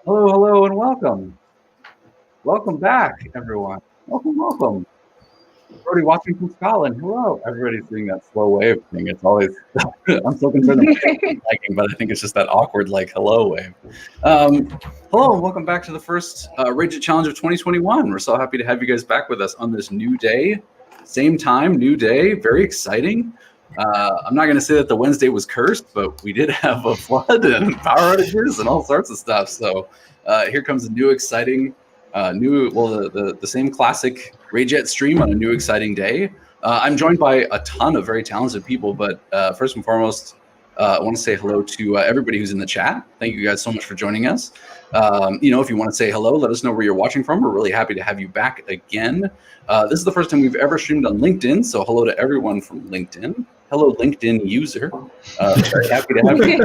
Hello, hello, and welcome. Welcome back, everyone. Welcome. Brody watching from Scotland. Hello. Everybody's doing that slow wave thing. It's always, I'm so concerned about liking, but I think it's just that awkward, like, hello wave. Hello, and welcome back to the first Rayjet Challenge of 2021. We're so happy to have you guys back with us on this new day. Same time, new day. Very exciting. I'm not going to say that the Wednesday was cursed, but we did have a flood and power outages and all sorts of stuff. So here comes a new exciting, the same classic Rayjet stream on a new exciting day. I'm joined by a ton of very talented people, but first and foremost, I want to say hello to everybody who's in the chat. Thank you guys so much for joining us. If you want to say hello, let us know where you're watching from. We're really happy to have you back again. This is the first time we've ever streamed on LinkedIn, so hello to everyone from LinkedIn. Hello, LinkedIn user. Very happy to have you.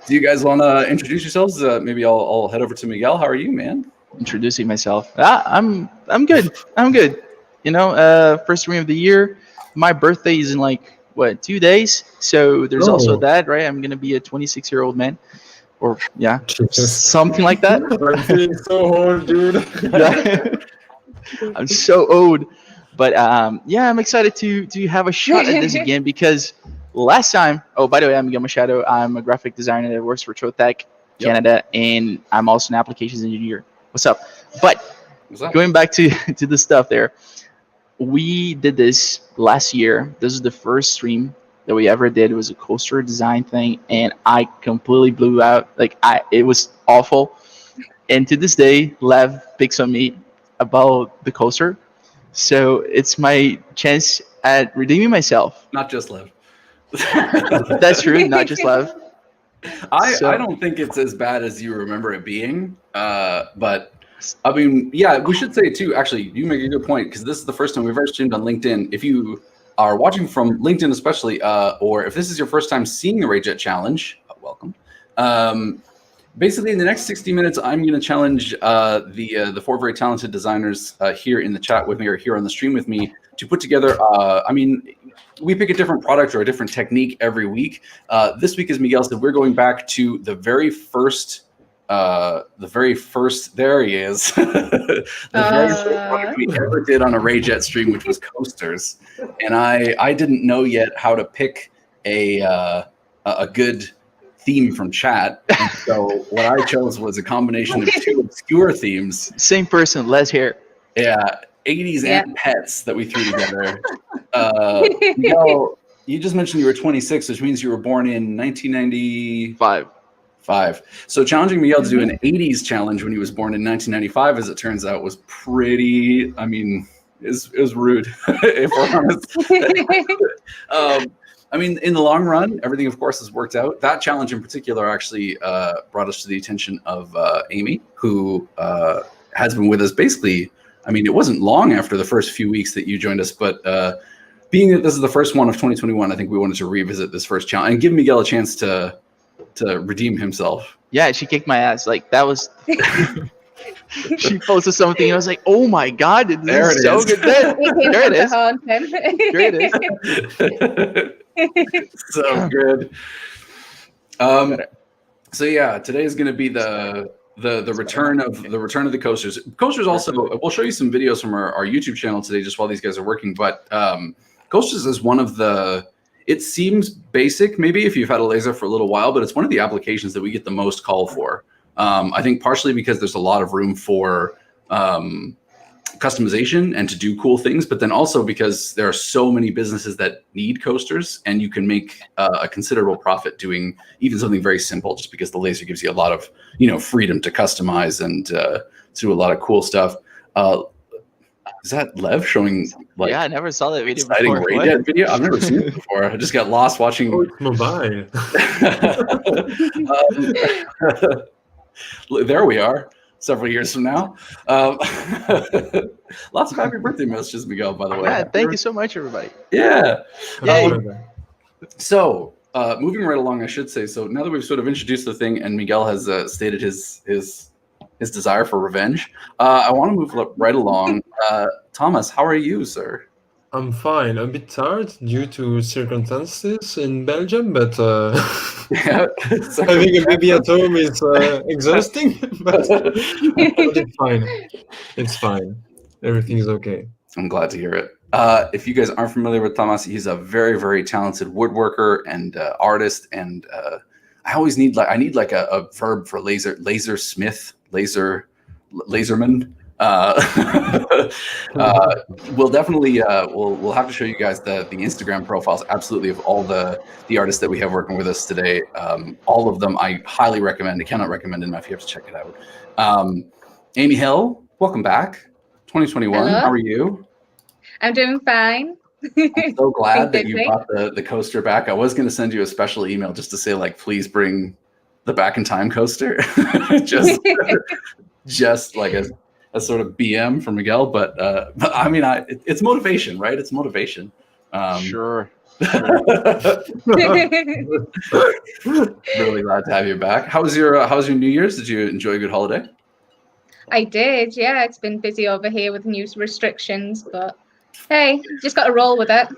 Do you guys want to introduce yourselves? Maybe I'll head over to Miguel. How are you, man? Introducing myself. I'm good. First stream of the year. My birthday is in 2 days. So there's also that, right? I'm gonna be a 26-year-old man, or something like that. I'm feeling so old, dude. I'm so old, but I'm excited to have a shot at this again because last time. Oh, by the way, I'm Miguel Machado. I'm a graphic designer that works for Trotec Canada, and I'm also an applications engineer. What's up? But going back to the stuff there, we did this last year. This is the first stream that we ever did. It was a coaster design thing, and I completely blew out. It was awful. And to this day, Lev picks on me about the coaster. So it's my chance at redeeming myself. Not just Lev. That's true, not just Lev. I don't think it's as bad as you remember it being. But I mean, we should say too, actually, you make a good point, because this is the first time we've ever streamed on LinkedIn. If you are watching from LinkedIn especially, or if this is your first time seeing the Rayjet Challenge, welcome. Basically, in the next 60 minutes, I'm going to challenge the four very talented designers here in the chat with me, or here on the stream with me, to put together, we pick a different product or a different technique every week. This week, as Miguel said, we're going back to the very first, there he is, the very first product we ever did on a Rayjet stream, which was coasters. And I didn't know yet how to pick a good theme from chat. And so what I chose was a combination of two obscure themes. Same person, Les here. Yeah, 80s and pets that we threw together. Miguel, you just mentioned you were 26, which means you were born in 1995. So challenging Miguel to do an 80s challenge when he was born in 1995, as it turns out, was pretty, it was rude, if we're honest. In the long run, everything, of course, has worked out. That challenge in particular actually brought us to the attention of Amy, who has been with us basically. It wasn't long after the first few weeks that you joined us, but being that this is the first one of 2021, I think we wanted to revisit this first challenge and give Miguel a chance to redeem himself. Yeah, she kicked my ass. That was... She posted something, and I was like, "Oh my god, this is so good!" There it is. There it is. So good. So yeah, today is going to be the return of the coasters. Coasters also, we'll show you some videos from our YouTube channel today, just while these guys are working. But coasters is one of the. It seems basic, maybe, if you've had a laser for a little while, but it's one of the applications that we get the most call for. I think partially because there's a lot of room for customization and to do cool things, but then also because there are so many businesses that need coasters, and you can make a considerable profit doing even something very simple, just because the laser gives you a lot of freedom to customize and to do a lot of cool stuff. Is that Lev showing I never saw that video exciting before. Rayjet video? I've never seen it before. I just got lost watching. Oh, it's mobile. There we are, several years from now. Lots of happy birthday messages, Miguel, by the way. Yeah, thank you so much, everybody. Yeah. Yay. So, moving right along, I should say. So now that we've sort of introduced the thing, and Miguel has stated his desire for revenge, I want to move right along. Thomas, how are you, sir? I'm fine. A bit tired due to circumstances in Belgium, but Yeah. having a baby at home is exhausting. But it's fine. It's fine. Everything is okay. I'm glad to hear it. If you guys aren't familiar with Thomas, he's a very, very talented woodworker and artist. And I always need a verb for laser smith, laserman. We'll definitely we'll have to show you guys the Instagram profiles absolutely of all the artists that we have working with us today. All of them I highly recommend. I cannot recommend enough. You have to check it out. Amy Hill, welcome back. 2021. Hello. How are you? I'm doing fine. I'm so glad that you busy. brought the coaster back. I was going to send you a special email just to say, like, please bring the Back in Time coaster. just like a sort of BM for Miguel. But I mean, it's motivation, right? It's motivation. Sure. Really glad to have you back. How was your New Year's? Did you enjoy a good holiday? I did, yeah. It's been busy over here with new restrictions, but hey, just got to roll with it.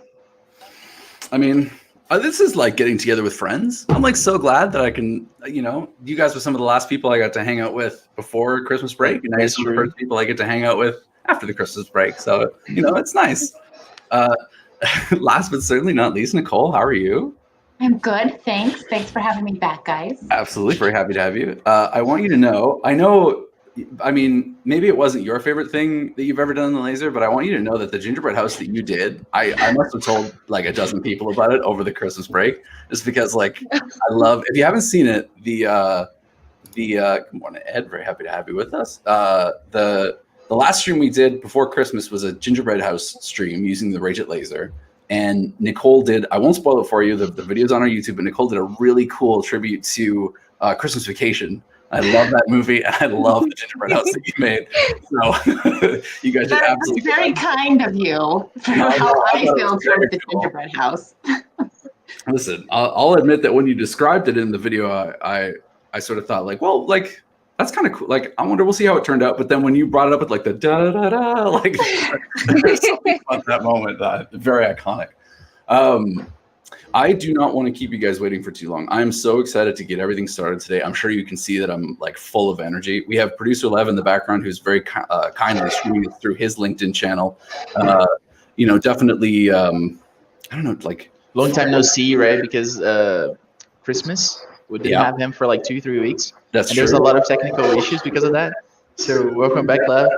I mean, this is like getting together with friends. I'm like so glad that I can, you guys were some of the last people I got to hang out with before Christmas break, and you're some of the first people I get to hang out with after the Christmas break. So, it's nice. Last but certainly not least, Nicole, how are you? I'm good, thanks. Thanks for having me back, guys. Absolutely, very happy to have you. I want you to know, I mean, maybe it wasn't your favorite thing that you've ever done in the laser, but I want you to know that the gingerbread house that you did, I must have told like a dozen people about it over the Christmas break, just because like I love. If you haven't seen it, the good morning, Ed. Very happy to have you with us. The last stream we did before Christmas was a gingerbread house stream using the Rayjet Laser, and Nicole did. I won't spoil it for you. The video's on our YouTube, but Nicole did a really cool tribute to Christmas Vacation. I love that movie. I love the gingerbread house that you made. So you guys should absolutely. That's very kind of you for how I feel towards the gingerbread house. Listen, I'll admit that when you described it in the video, I sort of thought like, well, like that's kind of cool. Like, I wonder, we'll see how it turned out. But then when you brought it up with like the da da da, like there's something about that moment, very iconic. I do not want to keep you guys waiting for too long. I'm so excited to get everything started today. I'm sure you can see that I'm like full of energy. We have producer Lev in the background, who's very kindly streaming it through his LinkedIn channel. Definitely, I don't know, like long time no see, right? Because Christmas, we didn't have him for like 2-3 weeks. That's and true. There's a lot of technical issues because of that. So welcome back, Lev.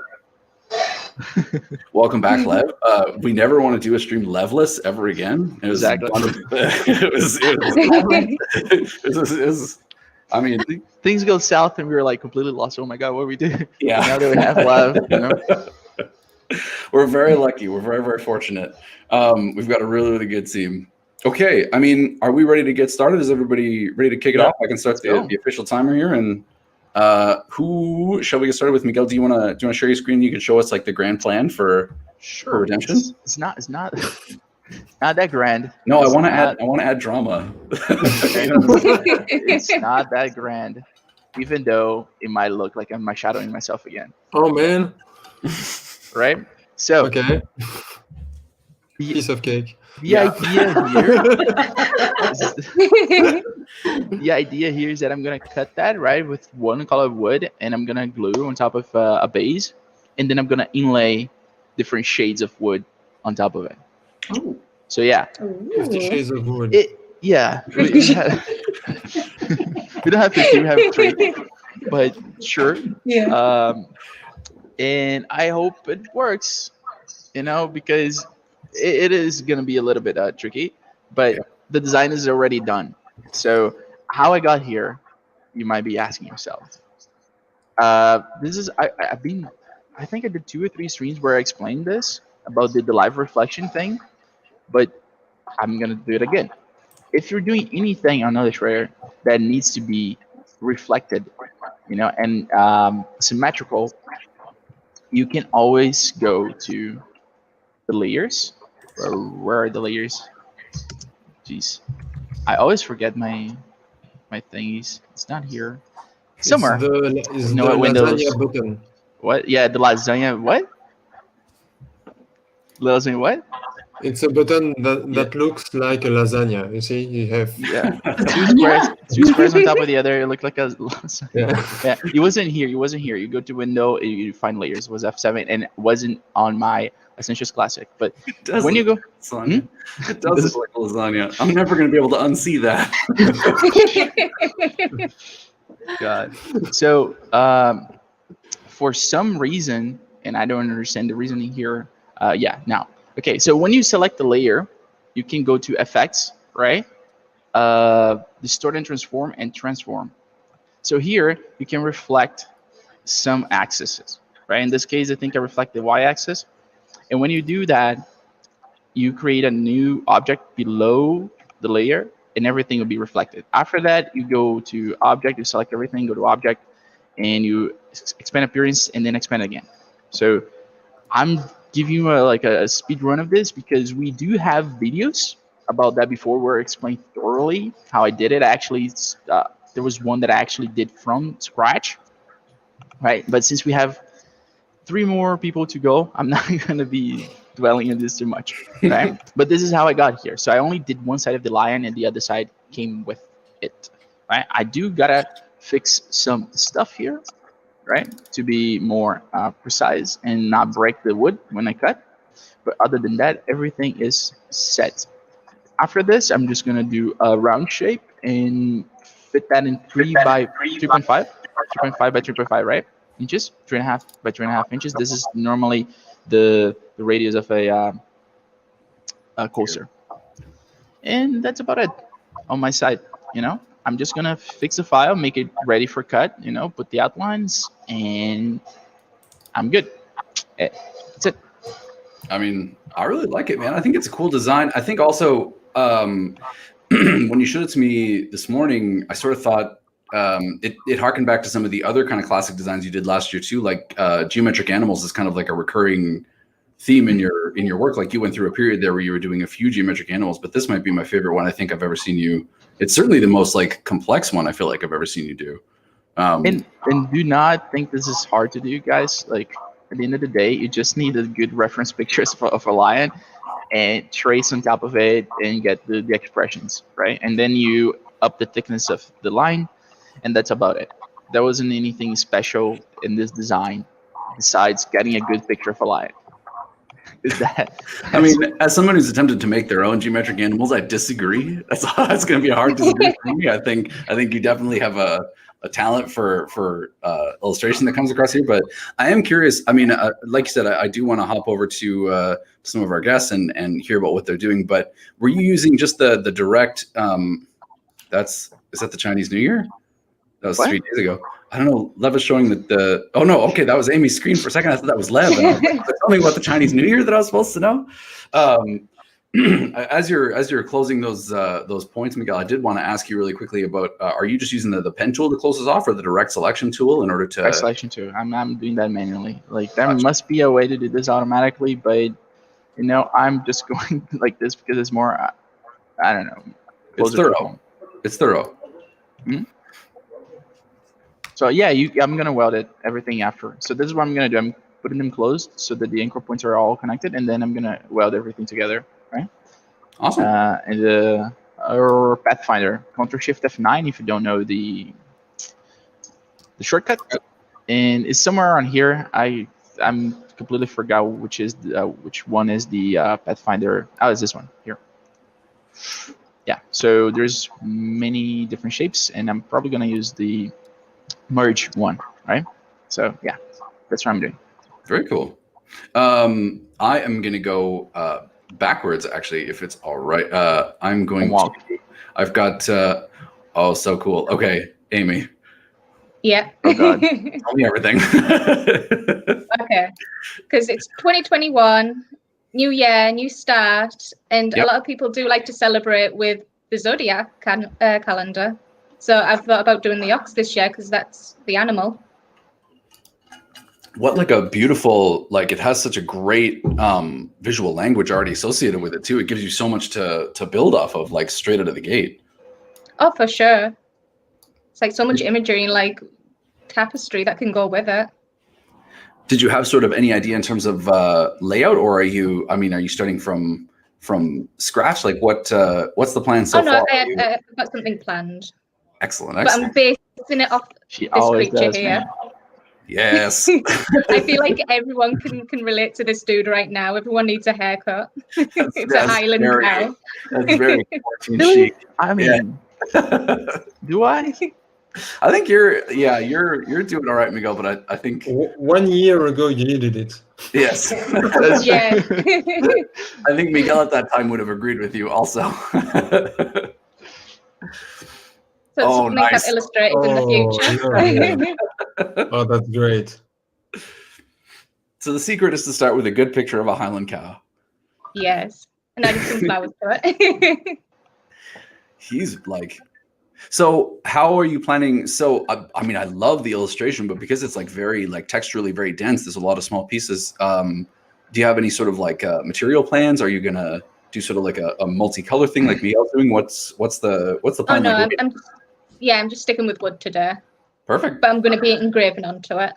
Welcome back, Lev. We never want to do a stream Levless ever again. It was exactly. It was. I mean, things go south, and we were like completely lost. Oh my god, what do we do? Yeah. Now that we have Lev, We're very lucky. We're very, very fortunate. We've got a really, really good team. Okay, I mean, are we ready to get started? Is everybody ready to kick it off? I can start the official timer here, and who shall we get started with? Miguel, do you want to share your screen? You can show us like the grand plan for redemption. It's not that grand. No, I want to add drama. It's not that grand, even though it might look like I'm shadowing myself again. Oh man! Right. So okay. Piece of cake. The idea here is that I'm gonna cut that right with one color of wood, and I'm gonna glue on top of a base, and then I'm gonna inlay different shades of wood on top of it. Oh. So yeah. 50 shades of wood. We don't have 50, we have 3, but sure. Yeah. And I hope it works, because it is going to be a little bit tricky, but the design is already done. So how I got here, you might be asking yourself. I think I did 2 or 3 streams where I explained this about the live reflection thing, but I'm going to do it again. If you're doing anything on Illustrator that needs to be reflected, and symmetrical, you can always go to the layers. Where are the layers? Jeez, I always forget my thingies. It's not here. Somewhere. It's the Windows button. What? Yeah, the lasagna. What? Lasagna. What? It's a button that looks like a lasagna. You see, you have two squares on top of the other. It looked like a yeah. yeah. It wasn't here. You go to window, you find layers. It was F7 and it wasn't on my Essentials Classic. But It does when you look go, like lasagna. It does look like lasagna. I'm never going to be able to unsee that. God. So for some reason, and I don't understand the reasoning here. Now. Okay, so when you select the layer, you can go to Effects, right? Distort and transform. So here you can reflect some axes, right? In this case, I think I reflect the y-axis. And when you do that, you create a new object below the layer and everything will be reflected. After that, you go to Object, you select everything, go to Object, and you expand appearance and then expand again. So I'm giving you a speed run of this because we do have videos about that before where I explained thoroughly how I did it. Actually, there was one that I actually did from scratch, right? But since we have 3 more people to go, I'm not going to be dwelling on this too much, right? But this is how I got here. So I only did one side of the lion and the other side came with it, right? I do gotta fix some stuff here, right, to be more precise and not break the wood when I cut. But other than that, everything is set. After this, I'm just gonna do a round shape and fit that in 3 by 3.5, 3.5 by 3.5, right? Inches, 3.5 by 3.5 inches. This is normally the radius of a coaster. And that's about it on my side, I'm just gonna fix the file, make it ready for cut, put the outlines, and I'm good. That's it. I mean, I really like it, man. I think it's a cool design. I think also when you showed it to me this morning, I sort of thought it harkened back to some of the other kind of classic designs you did last year too, like geometric animals is kind of like a recurring theme in your work. Like you went through a period there where you were doing a few geometric animals, but this might be my favorite one I think I've ever seen you. It's certainly the most like complex one I feel like I've ever seen you do. And do not think this is hard to do, guys. Like at the end of the day, you just need a good reference pictures of a lion and trace on top of it and get the expressions, right? And then you up the thickness of the line, and that's about it. There wasn't anything special in this design besides getting a good picture of a lion. Is that? I mean, as someone who's attempted to make their own geometric animals, I disagree. That's going to be a hard disagree for me. I think you definitely have a talent for illustration that comes across here. But I am curious. I mean, like you said, I do want to hop over to some of our guests and hear about what they're doing. But were you using just the direct? Is that the Chinese New Year? That was 3 days ago. I don't know. Lev is showing that oh no, okay, that was Amy's screen for a second. I thought that was Lev. And I was like, tell me about the Chinese New Year that I was supposed to know. As you're closing those points, Miguel, I did want to ask you really quickly about: are you just using the pen tool to close this off, or the direct selection tool in order to? Direct selection tool. I'm doing that manually. Like there must be a way to do this automatically, but I'm just going like this because it's more. I don't know. It's thorough. It's thorough. Mm-hmm. So yeah, I'm gonna weld it everything after. So this is what I'm gonna do. I'm putting them closed so that the anchor points are all connected, and then I'm gonna weld everything together. Right. Awesome. And our Pathfinder, Ctrl-Shift F9 if you don't know the shortcut, and it's somewhere on here. I'm completely forgot which one is the Pathfinder. Oh, it's this one here. Yeah. So there's many different shapes, and I'm probably gonna use the merge one, right? So yeah, that's what I'm doing. Very cool. I am going to go backwards, actually, if it's all right. I'm going to. I've got. Oh, so cool. Okay, Amy. Yeah. Oh God. Tell me everything. Okay, because it's 2021, new year, new start, and a lot of people do like to celebrate with the zodiac calendar. So I've thought about doing the ox this year because that's the animal. What like a beautiful, like it has such a great visual language already associated with it too. It gives you so much to build off of, like straight out of the gate. Oh, for sure. It's like so much imagery and like tapestry that can go with it. Did you have sort of any idea in terms of layout, or are you starting from from scratch? Like what's the plan so far? I've got something planned. Excellent. But I'm basing it off She this always creature does, here. man. Yes. I feel like everyone can relate to this dude right now. Everyone needs a haircut. It's a Highland cow. That's very cartoon Really? chic. I mean, do I? I think you're doing all right, Miguel, but I think 1 year ago you needed it. yes. Yeah. I think Miguel at that time would have agreed with you also. So it's something nice. I've illustrated in the future. Oh, that's great. So the secret is to start with a good picture of a Highland cow. Yes. And add some flowers to it. He's like, so how are you planning? So, I mean, I love the illustration, but because it's like very like texturally very dense, there's a lot of small pieces. Do you have any sort of like material plans? Are you going to do sort of like a multicolor thing like Miguel's doing? What's the plan? Oh, no, I'm just sticking with wood today. Perfect. But I'm going to be engraving onto it.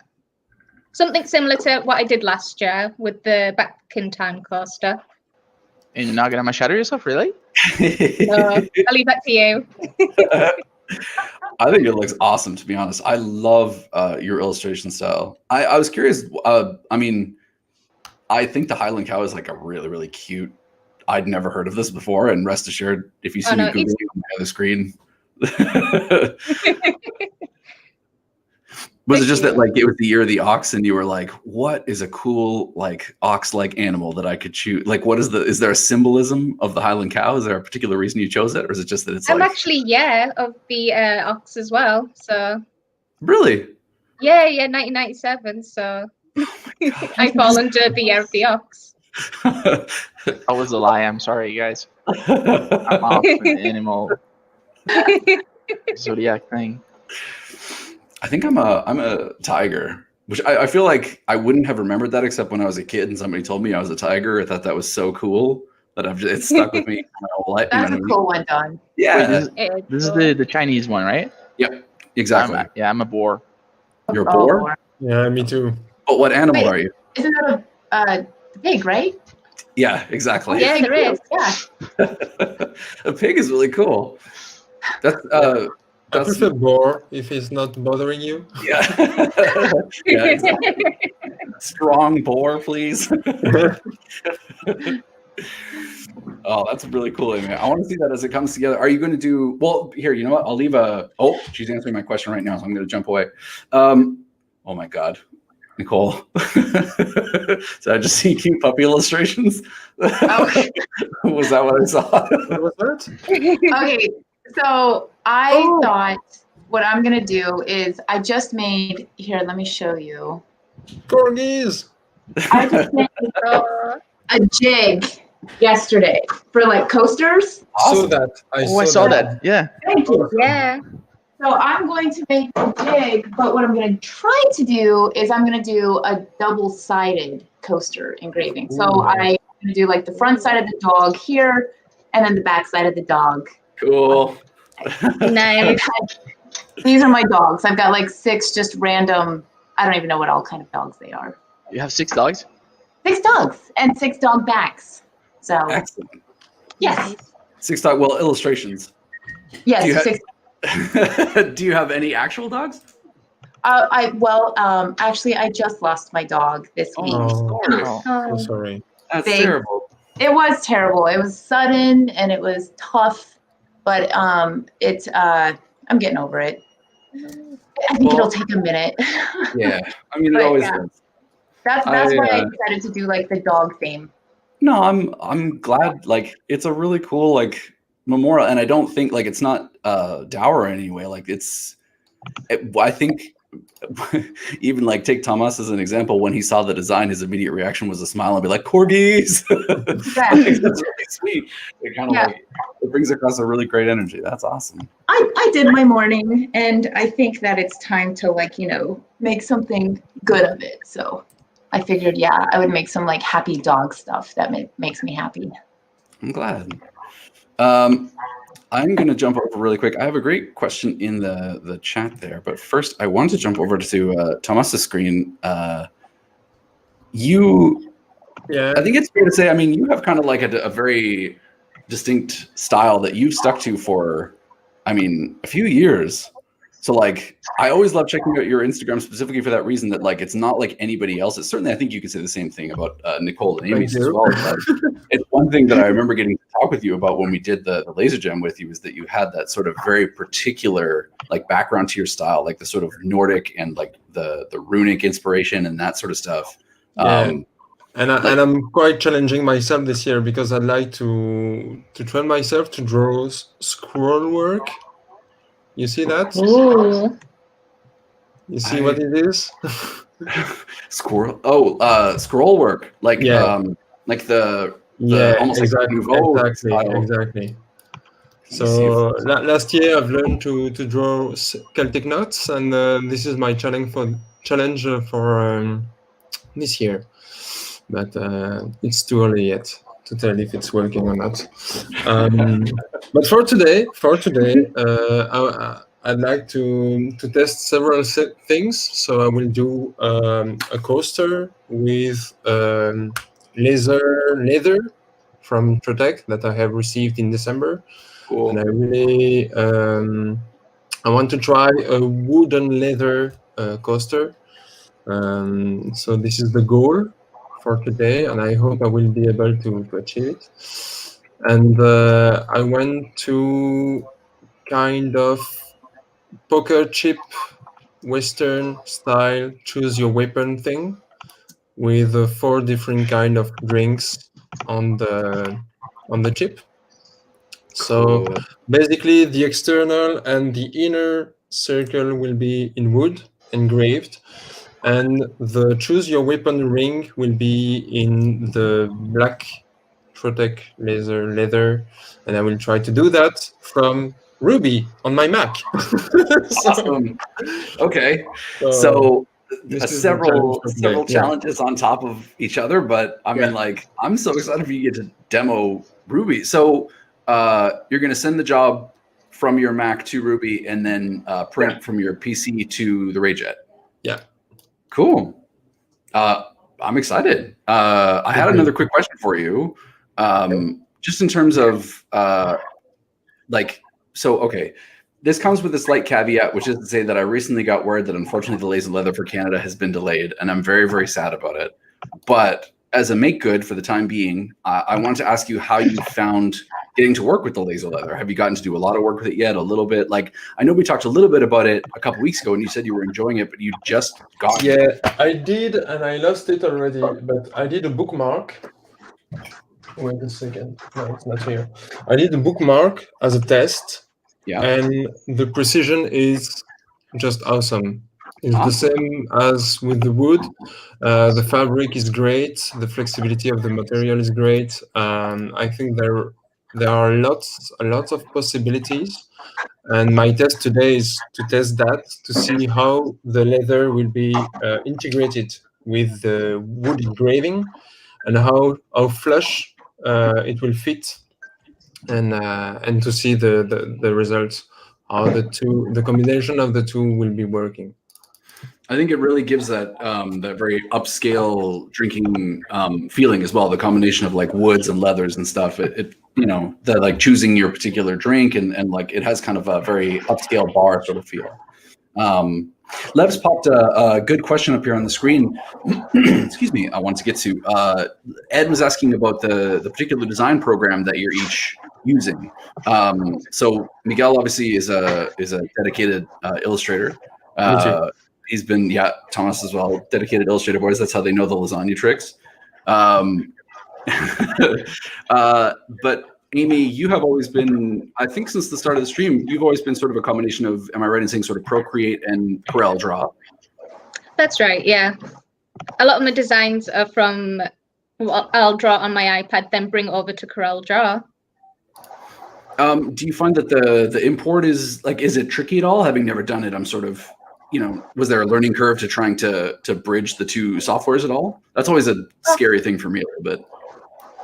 Something similar to what I did last year with the Back in Time coaster. And you're not gonna shadow yourself, really? I'll leave that to you. I think it looks awesome, to be honest. I love your illustration style. I was curious. I mean, I think the Highland cow is like a really, really cute. I'd never heard of this before, and rest assured, if you see me Googling on my other screen, was it just that like it was the year of the ox, and you were like, "What is a cool like ox-like animal that I could choose?" Like, what is there a symbolism of the Highland cow? Is there a particular reason you chose it, or is it just that it's? I'm actually of the ox as well. So really, yeah, 1997. So I fall under the year of the ox. That was a lie. I'm sorry, guys. I'm off the animal zodiac thing. I think I'm a tiger, which I feel like I wouldn't have remembered that except when I was a kid and somebody told me I was a tiger. I thought that was so cool that it's stuck with me my whole life. That's a cool one, Don. Yeah. Wait, this is the Chinese one, right? Yep. Exactly. I'm a boar. You're a boar? Yeah, me too. But what animal are you? Isn't that a pig, right? Yeah, exactly. Yeah, there is. Yeah. A pig is really cool. I prefer boar if it's not bothering you. Yeah. Yeah, exactly. Strong boar, please. Oh, that's really cool. I mean, I want to see that as it comes together. Are you going to do well here? You know what? I'll leave she's answering my question right now, so I'm going to jump away. Oh my God, Nicole. Did I just see cute puppy illustrations? Oh. Was that what I saw? What was that? Okay, so I thought what I'm gonna do is I just made here. Let me show you. Corgis. I just made a jig yesterday for like coasters. Saw that. I saw that. Yeah. Thank you. Yeah. So I'm going to make a jig, but what I'm going to try to do is I'm going to do a double-sided coaster engraving. So I'm going to do like the front side of the dog here, and then the back side of the dog. Cool. Nice. These are my dogs. I've got like 6 just random, I don't even know what all kind of dogs they are. You have 6 dogs? 6 dogs and 6 dog backs. So Excellent. yes. 6 dog. Well, illustrations. Yes. Do you have- 6. Do you have any actual dogs? Actually, I just lost my dog this week. Oh, Oh. so sorry. That's They- terrible. It was terrible. It was sudden and it was tough, but I'm getting over it. I think it'll take a minute. Yeah, I mean, it But, always yeah. does. That's why I decided to do like the dog theme. No, I'm glad. Like, it's a really cool like memorial, and I don't think like it's not dour in any way. Like, I think even like take Thomas as an example. When he saw the design, his immediate reaction was a smile and be like, "Corgis." Yeah. That's really sweet. It kind of like it brings across a really great energy. That's awesome. I did my morning, and I think that it's time to make something good of it. So I figured, I would make some like happy dog stuff that makes me happy. I'm glad. I'm going to jump over really quick. I have a great question in the chat there, but first I want to jump over to Thomas's screen. You Yeah. I think it's fair to say, I mean, you have kind of like a very distinct style that you've stuck to for, I mean, a few years. So like, I always love checking out your Instagram specifically for that reason, that like, it's not like anybody else's. Certainly, I think you could say the same thing about Nicole and Amy's as well. But it's one thing that I remember getting to talk with you about when we did the laser jam with you, is that you had that sort of very particular like background to your style, like the sort of Nordic and like the runic inspiration and that sort of stuff. Yeah. And I'm quite challenging myself this year, because I'd like to train myself to draw scroll work. You see that? Ooh. You see what it is? Scroll. Oh, scroll work. Like like the almost exactly, like Nouveau style. exactly. So last year I've learned to draw Celtic knots, and this is my challenge for this year. But it's too early yet to tell if it's working or not. But for today, I'd like to test several things. So I will do a coaster with leather from Trotec that I have received in December. Cool. And I really I want to try a wooden leather coaster. So this is the goal for today, and I hope I will be able to achieve it. And I went to kind of poker chip Western style choose your weapon thing with 4 different kind of drinks on the chip. So basically the external and the inner circle will be in wood engraved, and the choose your weapon ring will be in the black Trotec Laser leather, and I will try to do that from Ruby on my Mac. Awesome. Okay. So several challenges on top of each other, but I mean, like, I'm so excited for you to get to demo Ruby. So you're going to send the job from your Mac to Ruby, and then print from your PC to the Rayjet. Yeah. Cool. I'm excited. I had another quick question for you. Just in terms of okay, this comes with a slight caveat, which is to say that I recently got word that unfortunately the laser leather for Canada has been delayed, and I'm very, very sad about it. But as a make good for the time being, I wanted to ask you how you found getting to work with the laser leather. Have you gotten to do a lot of work with it yet? A little bit? Like, I know we talked a little bit about it a couple weeks ago, and you said you were enjoying it, but you just got it. Yeah, I did, and I lost it already, but I did a bookmark. Wait a second. No, it's not here. I did a bookmark as a test. Yeah. And the precision is just awesome. It's the same as with the wood. The fabric is great. The flexibility of the material is great. I think there are lots of possibilities. And my test today is to test that, to see how the leather will be integrated with the wood engraving, and how flush it will fit. And to see the results, how the combination of the two will be working. I think it really gives that that very upscale drinking feeling as well. The combination of like woods and leathers and stuff. It the like choosing your particular drink and like it has kind of a very upscale bar sort of feel. Lev's popped a good question up here on the screen. Excuse me, I want to get to. Ed was asking about the particular design program that you're each using. So Miguel obviously is a dedicated illustrator. He's been, Thomas as well, dedicated Illustrator boys. That's how they know the lasagna tricks. But Amy, you have always been, I think since the start of the stream, you've always been sort of a combination of, am I right in saying sort of Procreate and Corel Draw? That's right, yeah. A lot of my designs are from, I'll draw on my iPad, then bring over to Corel Draw. Do you find that the import is, like, is it tricky at all? Having never done it, I'm sort of, was there a learning curve to trying to bridge the two softwares at all? That's always a scary thing for me a little bit.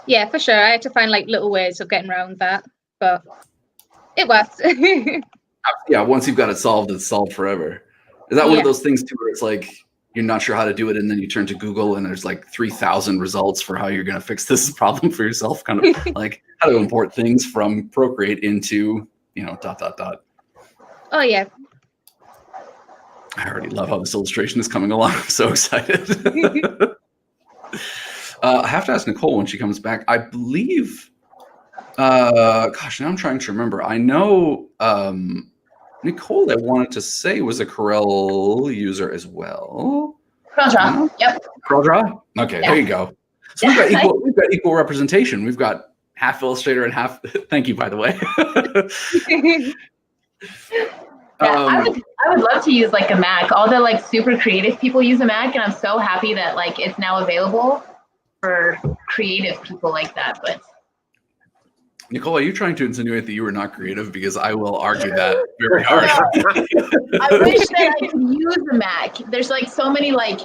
Yeah, for sure. I had to find like little ways of getting around that, but it works. Yeah, once you've got it solved, it's solved forever. Is that one of those things too, where it's like, you're not sure how to do it, and then you turn to Google and there's like 3,000 results for how you're going to fix this problem for yourself, kind of like how to import things from Procreate into, dot, dot, dot. Oh, yeah. I already love how this illustration is coming along. I'm so excited. I have to ask Nicole when she comes back. I believe, gosh, now I'm trying to remember. I know Nicole, I wanted to say, was a Corel user as well. CorelDRAW. Yep. CorelDRAW? Okay, Yeah. there you go. So we've got equal representation. We've got half Illustrator and half. Thank you, by the way. I would love to use like a Mac. All the like super creative people use a Mac, and I'm so happy that like it's now available for creative people like that. But Nicole, are you trying to insinuate that you were not creative? Because I will argue that very hard. I wish that I could use a Mac. There's like so many like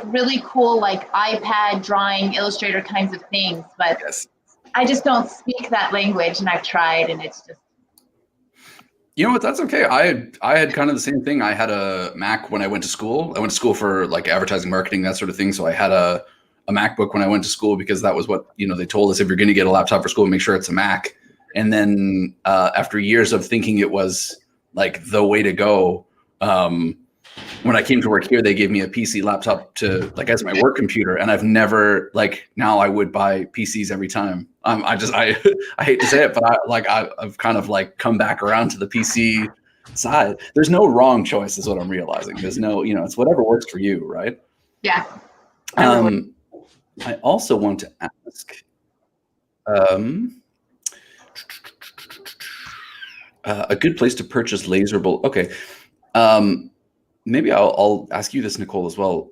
really cool like iPad drawing, Illustrator kinds of things, but Yes. I just don't speak that language, and I've tried, and it's just. You know what? That's okay. I had kind of the same thing. I had a Mac when I went to school. I went to school for like advertising, marketing, that sort of thing. So I had a MacBook when I went to school because that was what they told us. If you're going to get a laptop for school, make sure it's a Mac. And then after years of thinking it was like the way to go, when I came to work here, they gave me a PC laptop to like as my work computer, and I've never now I would buy PCs every time. I hate to say it, but I've kind of like come back around to the PC side. There's no wrong choice, is what I'm realizing. There's no, it's whatever works for you, right? Yeah. I also want to ask, a good place to purchase laser bolt. Okay. Maybe I'll ask you this, Nicole, as well.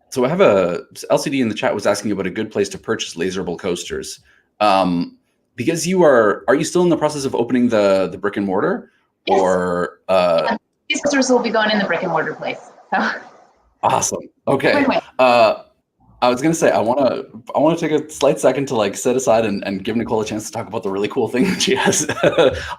So I have LCD in the chat was asking about a good place to purchase laserable coasters. Because are you still in the process of opening the brick and mortar? Yes. Or these coasters will be going in the brick and mortar place. So. Awesome. Okay. I was gonna say I want to take a slight second to like set aside and give Nicole a chance to talk about the really cool thing that she has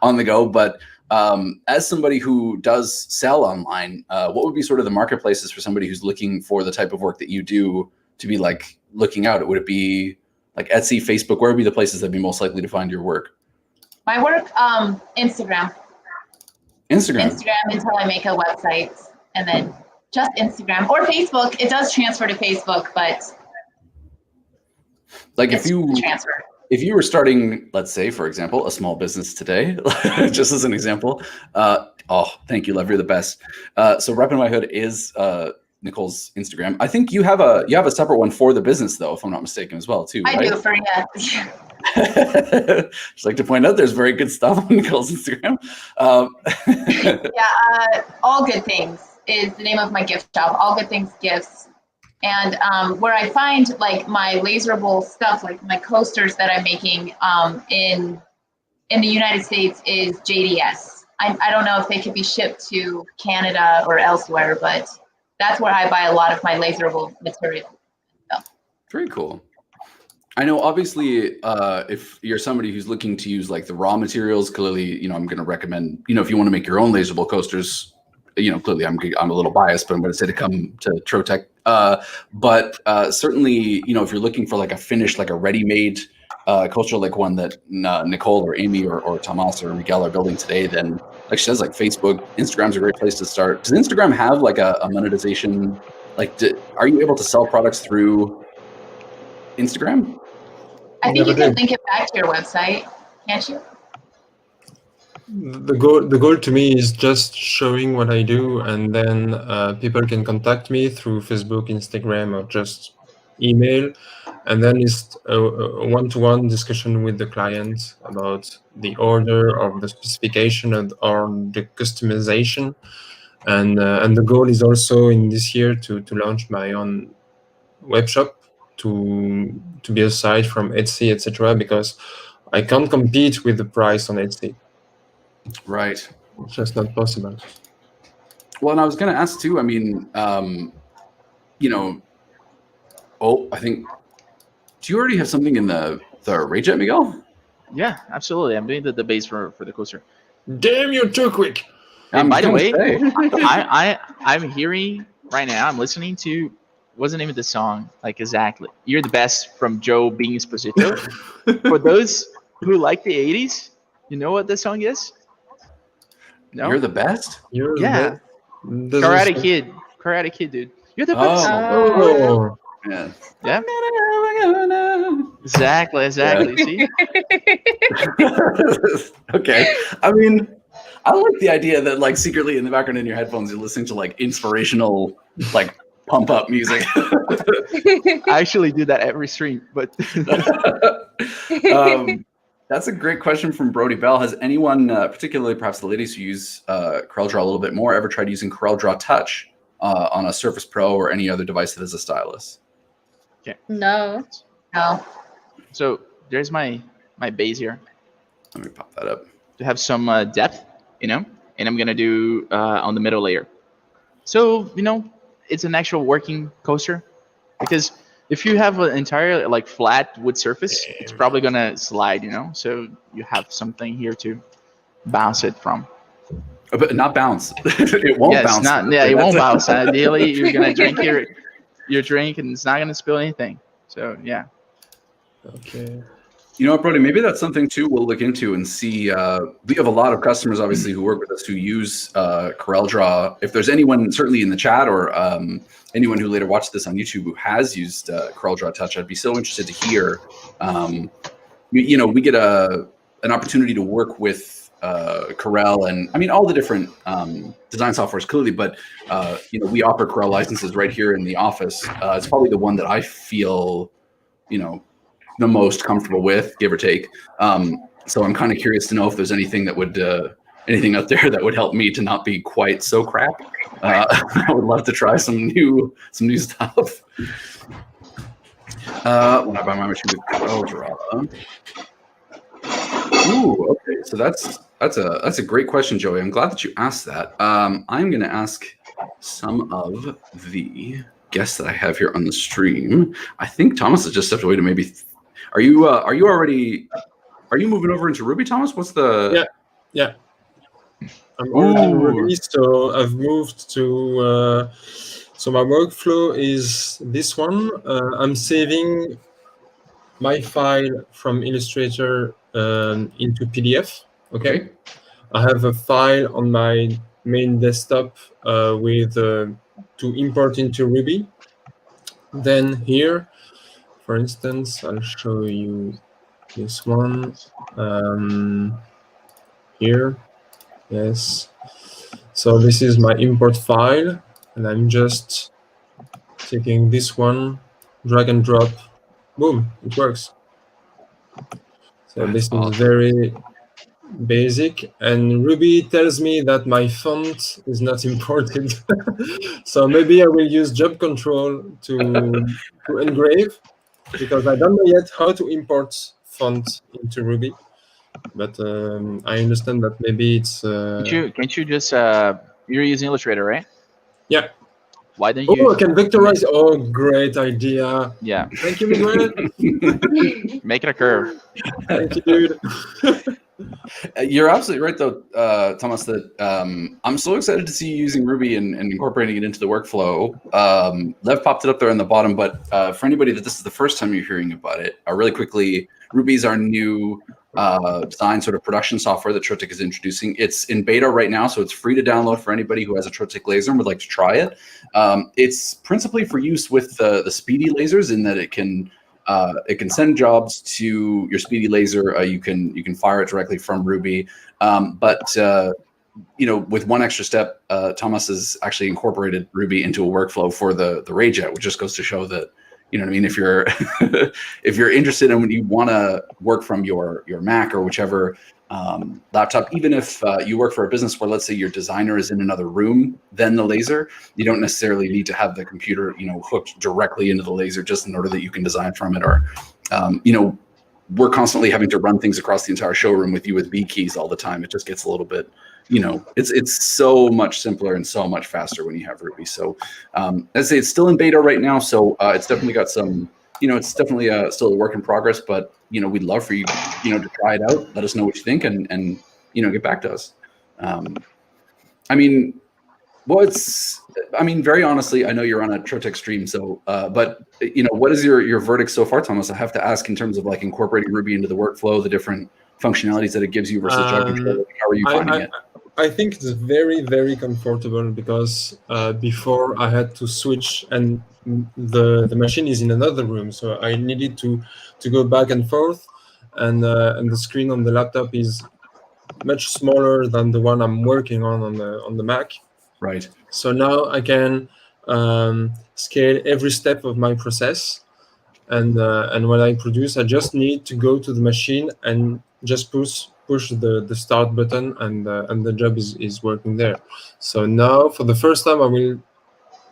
on the go. But as somebody who does sell online, what would be sort of the marketplaces for somebody who's looking for the type of work that you do to be like looking out? Would it be like Etsy, Facebook? Where would be the places that'd be most likely to find your work? My work, Instagram. Instagram until I make a website, and then just Instagram or Facebook. It does transfer to Facebook, but like if you were starting, let's say, for example, a small business today, just as an example. Thank you, love, you're the best. So Reppin' My Hood is Nicole's Instagram. I think you have a separate one for the business, though, if I'm not mistaken, as well, too. I right? do for Just like to point out, there's very good stuff on Nicole's Instagram. All Good Things is the name of my gift shop. All Good Things Gifts, and where I find like my laserable stuff, like my coasters that I'm making in the United States, is JDS. I don't know if they could be shipped to Canada or elsewhere, but that's where I buy a lot of my laserable material. So. Very cool. I know, obviously, if you're somebody who's looking to use like the raw materials, clearly, I'm going to recommend, if you want to make your own laserable coasters, clearly I'm a little biased, but I'm going to say to come to Trotec. But certainly, if you're looking for like a finished, like a ready-made coaster, like one that Nicole or Amy or Tomas or Miguel are building today, then like she says, like Facebook, Instagram's a great place to start. Does Instagram have like a monetization? Like, are you able to sell products through Instagram? I think you can link it back to your website, can't you? The goal to me is just showing what I do, and then people can contact me through Facebook, Instagram, or just email, and then it's a one-to-one discussion with the client about the order of the specification or the customization, and the goal is also in this year to launch my own web shop to be aside from Etsy, etc., because I can't compete with the price on Etsy. Right. It's just not possible. Well, and I was going to ask too, I mean, I think, do you already have something in the Rayjet, Miguel? Yeah, absolutely. I'm doing the base for the coaster. Damn, you're too quick. And by the way, I'm hearing right now I'm listening to, what's the name of the song? Like exactly. You're the Best from Joe Being Esposito. For those who like the 80s, you know what the song is? No? You're the best? You're Yeah. the Karate Kid. Karate Kid, dude. You're the Oh, best. Oh, yeah. Yeah. Yeah. Exactly. See? Okay. I mean, I like the idea that like secretly in the background in your headphones you're listening to like inspirational, like pump up music. I actually do that every stream, but That's a great question from Brody Bell. Has anyone, particularly perhaps the ladies who use CorelDRAW a little bit more, ever tried using CorelDRAW Touch on a Surface Pro or any other device that is a stylus? No. No. so there's my base here Let me pop that up. to have some depth, and I'm gonna do on the middle layer. So it's an actual working coaster, because if you have an entire like flat wood surface, it's probably gonna slide, so you have something here to bounce it from. But not bounce. It won't bounce. It won't bounce. Ideally, you're gonna drink your drink and it's not gonna spill anything. So yeah. okay. You know what, Brody? Maybe that's something too we'll look into and see. We have a lot of customers, obviously, who work with us who use CorelDRAW. If there's anyone, certainly in the chat or anyone who later watched this on YouTube who has used CorelDRAW Touch, I'd be so interested to hear. We get an opportunity to work with Corel and I mean all the different design softwares clearly, but we offer Corel licenses right here in the office. It's probably the one that I feel, the most comfortable with, give or take. So I'm kind of curious to know if there's anything that would anything out there that would help me to not be quite so crap. I would love to try some new stuff. When I buy my machine with CorelDRAW. Ooh, okay. So that's a great question, Joey. I'm glad that you asked that. I'm going to ask some of the guests that I have here on the stream. I think Thomas has just stepped away to maybe. Are you moving over into Ruby, Thomas? What's the? Yeah. I'm already in Ruby, so I've moved to. So my workflow is this one. I'm saving my file from Illustrator into PDF. Okay. I have a file on my main desktop with to import into Ruby. Then here, for instance, I'll show you this one. Here, yes. So this is my import file, and I'm just taking this one, drag and drop. Boom, it works. So this is very basic, and Ruby tells me that my font is not imported. So maybe I will use job control to engrave, because I don't know yet how to import font into Ruby. But I understand that maybe it's. Can't you just you're using Illustrator, right? Yeah. Why don't you? I can vectorize. Oh, great idea. Yeah. Thank you, Miguel. Make it a curve. Thank you, dude. You're absolutely right, though, Thomas, that I'm so excited to see you using Ruby and incorporating it into the workflow. Lev popped it up there on the bottom, but for anybody that this is the first time you're hearing about it, really quickly, Ruby is our new design sort of production software that Trotec is introducing. It's in beta right now, so it's free to download for anybody who has a Trotec laser and would like to try it. It's principally for use with the speedy lasers, in that it can send jobs to your speedy laser. You can fire it directly from Ruby, but with one extra step, Thomas has actually incorporated Ruby into a workflow for the Rayjet, which just goes to show that, you know what I mean, if you're if you're interested in when you want to work from your Mac or whichever laptop, even if you work for a business where, let's say, your designer is in another room than the laser, you don't necessarily need to have the computer hooked directly into the laser just in order that you can design from it. Or we're constantly having to run things across the entire showroom with USB keys all the time. It just gets a little bit, it's so much simpler and so much faster when you have Ruby. So as I say, it's still in beta right now, so it's definitely got some, it's definitely still a work in progress, but we'd love for you, to try it out. Let us know what you think, and get back to us. I mean, Well, I mean, very honestly, I know you're on a Trotec stream, so, but what is your verdict so far, Thomas? I have to ask in terms of like incorporating Ruby into the workflow, the different functionalities that it gives you versus job control. How are you finding it? I think it's very, very comfortable because before I had to switch, and the machine is in another room, so I needed to go back and forth, and the screen on the laptop is much smaller than the one I'm working on the Mac. Right. So now I can scale every step of my process, and when I produce, I just need to go to the machine and just push the start button, and the job is working there. So now, for the first time, I will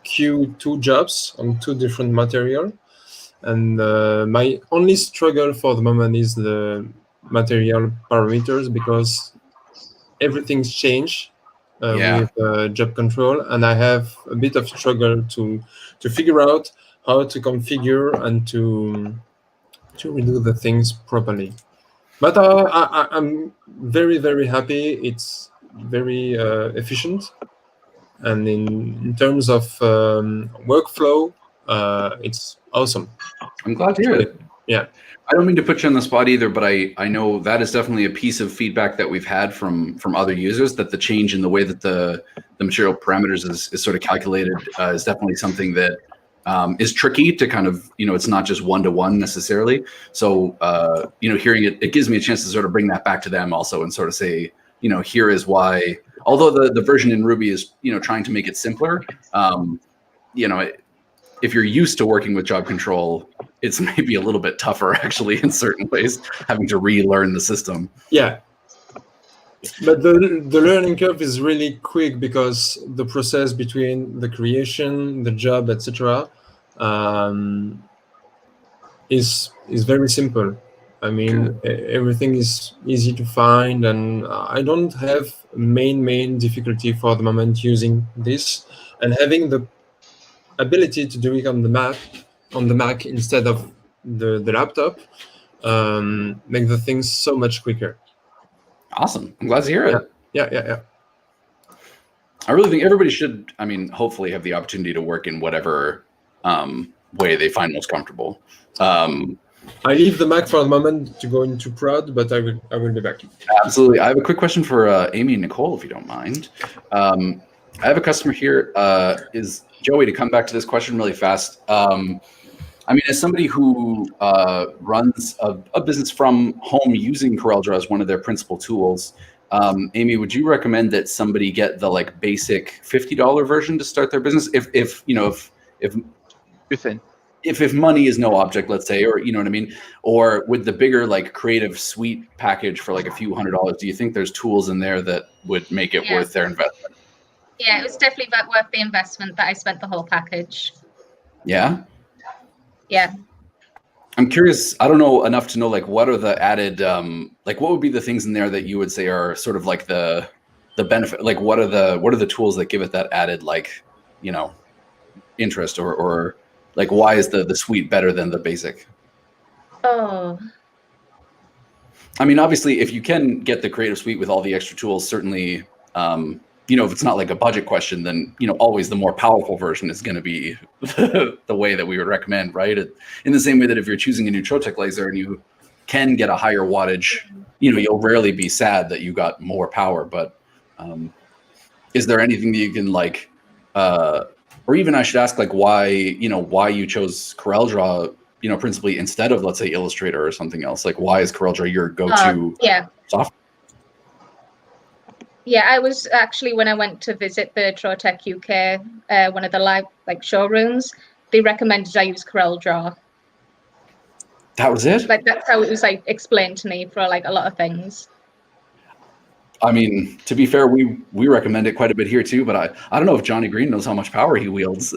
queue 2 jobs on 2 different material, and my only struggle for the moment is the material parameters, because everything's changed with job control, and I have a bit of struggle to figure out how to configure and to redo the things properly. But I'm very, very happy. It's very efficient, and in terms of workflow, it's awesome. I'm glad to hear it. Yeah. I don't mean to put you on the spot either, but I know that is definitely a piece of feedback that we've had from other users, that the change in the way that the material parameters is sort of calculated is definitely something that is tricky to kind of, it's not just one-to-one necessarily. So, hearing it gives me a chance to sort of bring that back to them also and sort of say, here is why, although the version in Ruby is, trying to make it simpler, if you're used to working with job control, it's maybe a little bit tougher actually in certain ways, having to relearn the system. Yeah. But the learning curve is really quick, because the process between the creation, the job, etc., is very simple. I mean, everything is easy to find, and I don't have main difficulty for the moment using this, and having the ability to do it on the Mac instead of the laptop make the things so much quicker. Awesome. I'm glad to hear it. Yeah. I really think everybody should, hopefully have the opportunity to work in whatever way they find most comfortable. I leave the Mac for the moment to go into prod, but I will be back. Absolutely. I have a quick question for Amy and Nicole, if you don't mind. I have a customer here. Is Joey, to come back to this question really fast. As somebody who runs a business from home using CorelDRAW as one of their principal tools, Amy, would you recommend that somebody get the basic $50 version to start their business? If money is no object, let's say, or you know what I mean, or with the bigger creative suite package for a few $100s, do you think there's tools in there that would make it worth their investment? Yeah, it was definitely worth the investment that I spent the whole package. Yeah. Yeah. I'm curious. I don't know enough to know what are the added what would be the things in there that you would say are sort of the benefit? What are the tools that give it that added interest, or why is the suite better than the basic? Oh. Obviously, if you can get the creative suite with all the extra tools, certainly, if it's not a budget question, then, always the more powerful version is going to be the way that we would recommend, right? In the same way that if you're choosing a new Trotec laser and you can get a higher wattage, you'll rarely be sad that you got more power. But is there anything that you can or even I should ask why you chose CorelDRAW, principally instead of, let's say, Illustrator or something else? Why is CorelDRAW your go-to software? Yeah, I was actually, when I went to visit the Trotec UK, one of the live showrooms, they recommended I use CorelDRAW. That was it? That's how it was explained to me for a lot of things. To be fair, we recommend it quite a bit here too, but I don't know if Johnny Green knows how much power he wields.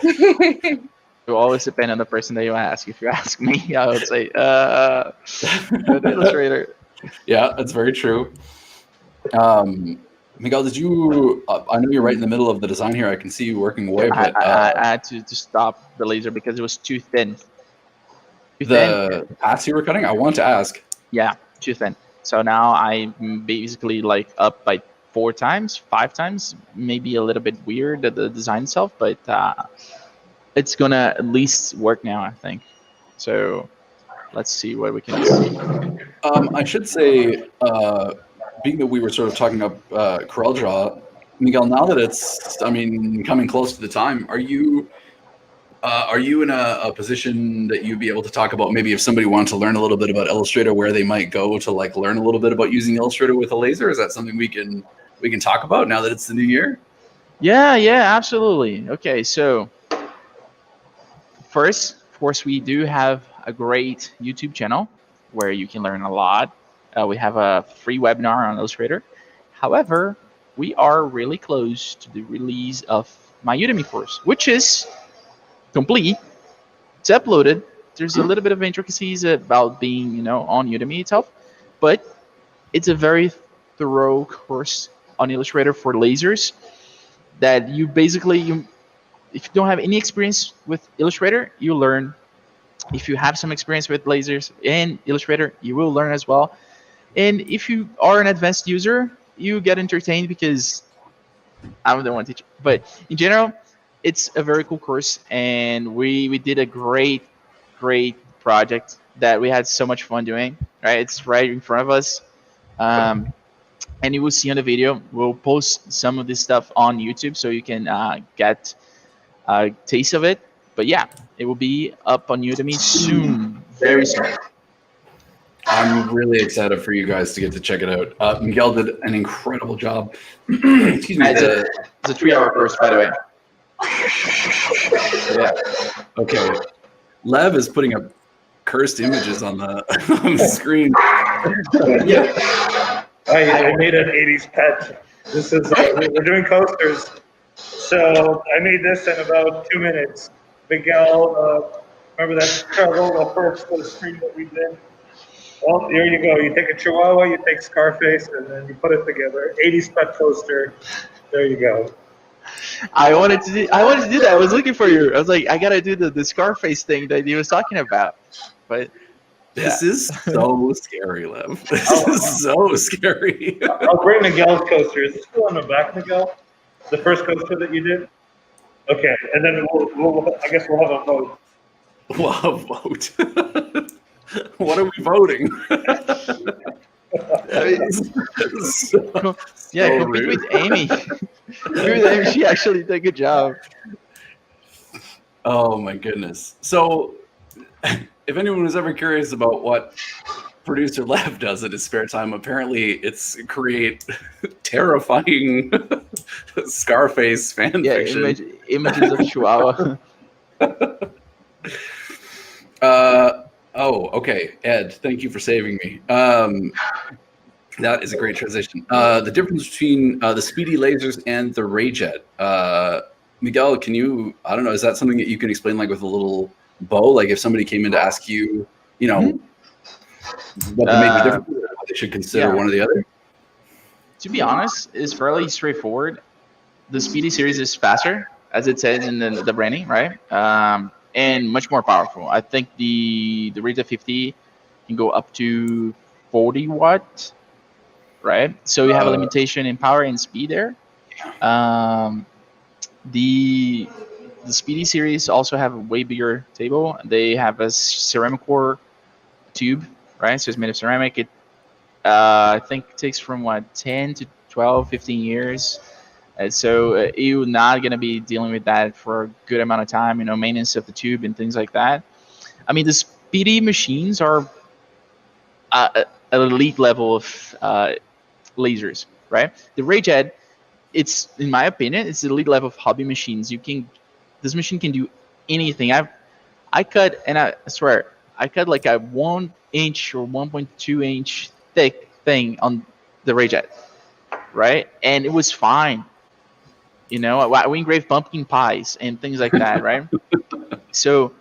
It will always depend on the person that you ask. If you ask me, I would say Illustrator. Yeah, that's very true. Miguel, did you? I know you're right in the middle of the design here. I can see you working away. But I had to stop the laser because it was too thin. The paths you were cutting, I want to ask. Yeah, too thin. So now I'm basically up by 4 times, 5 times, maybe a little bit weird at the design itself, but it's gonna at least work now, I think. So let's see what we can do. I should say, being that we were sort of talking up Corel Draw, Miguel, now that it's, I mean, coming close to the time, are you in a position that you'd be able to talk about maybe if somebody wanted to learn a little bit about Illustrator, where they might go to like learn a little bit about using Illustrator with a laser? Is that something we can talk about now that it's the new year? Yeah, absolutely. Okay, so first, of course, we do have a great YouTube channel where you can learn a lot. We have a free webinar on Illustrator. However, we are really close to the release of my Udemy course, which is complete. It's uploaded. There's a little bit of intricacies about being, on Udemy itself, but it's a very thorough course on Illustrator for lasers that you basically, if you don't have any experience with Illustrator, you learn. If you have some experience with lasers and Illustrator, you will learn as well. And if you are an advanced user, you get entertained because I'm the one teaching. But in general, it's a very cool course, and we did a great project that we had so much fun doing. Right, it's right in front of us, and you will see on the video. We'll post some of this stuff on YouTube so you can get a taste of it. But yeah, it will be up on Udemy soon, very soon. I'm really excited for you guys to get to check it out. Miguel did an incredible job. Excuse me. It's a 3-hour course, by the way. Yeah. Okay. Lev is putting up cursed images on the screen. Yeah. I made an 80s pet. This is we're doing coasters. So I made this in about 2 minutes. Miguel, remember that struggle, the first screen that we did? Well, there you go. You take a Chihuahua, you take Scarface, and then you put it together. 80s pet coaster. There you go. I wanted to do that. I was looking for you. I was like, I gotta do the Scarface thing that he was talking about. But this is so scary, Lev. This is so scary. I'll bring Miguel's coaster. Is it still on the back, Miguel? The first coaster that you did? Okay, and then I guess we'll have a vote. We'll have a vote. What are we voting? Compete with Amy. She actually did a good job. Oh my goodness. So if anyone was ever curious about what producer Lev does in his spare time, apparently it's create terrifying Scarface fan fiction. Images of Chihuahua. Oh, okay. Ed, thank you for saving me. That is a great transition. The difference between the speedy lasers and the Rayjet. Miguel, can you, I don't know, is that something that you can explain like with a little bow? Like if somebody came in to ask you, what the major difference is, or what they should consider one or the other? To be honest, it's fairly straightforward. The speedy series is faster, as it says in the branding, right? And much more powerful. I think the Rayjet 50 can go up to 40 watts, right? So you have a limitation in power and speed there. The Speedy series also have a way bigger table. They have a ceramic core tube, right? So it's made of ceramic. It I think it takes from 10 to 12, 15 years. So you're not going to be dealing with that for a good amount of time, maintenance of the tube and things like that. I mean, the speedy machines are an elite level of lasers, right? The Rayjet, it's, in my opinion, it's the elite level of hobby machines. This machine can do anything. I cut, and I swear, I cut like a 1 inch or 1.2 inch thick thing on the Rayjet, right? And it was fine. We engraved pumpkin pies and things like that, right? So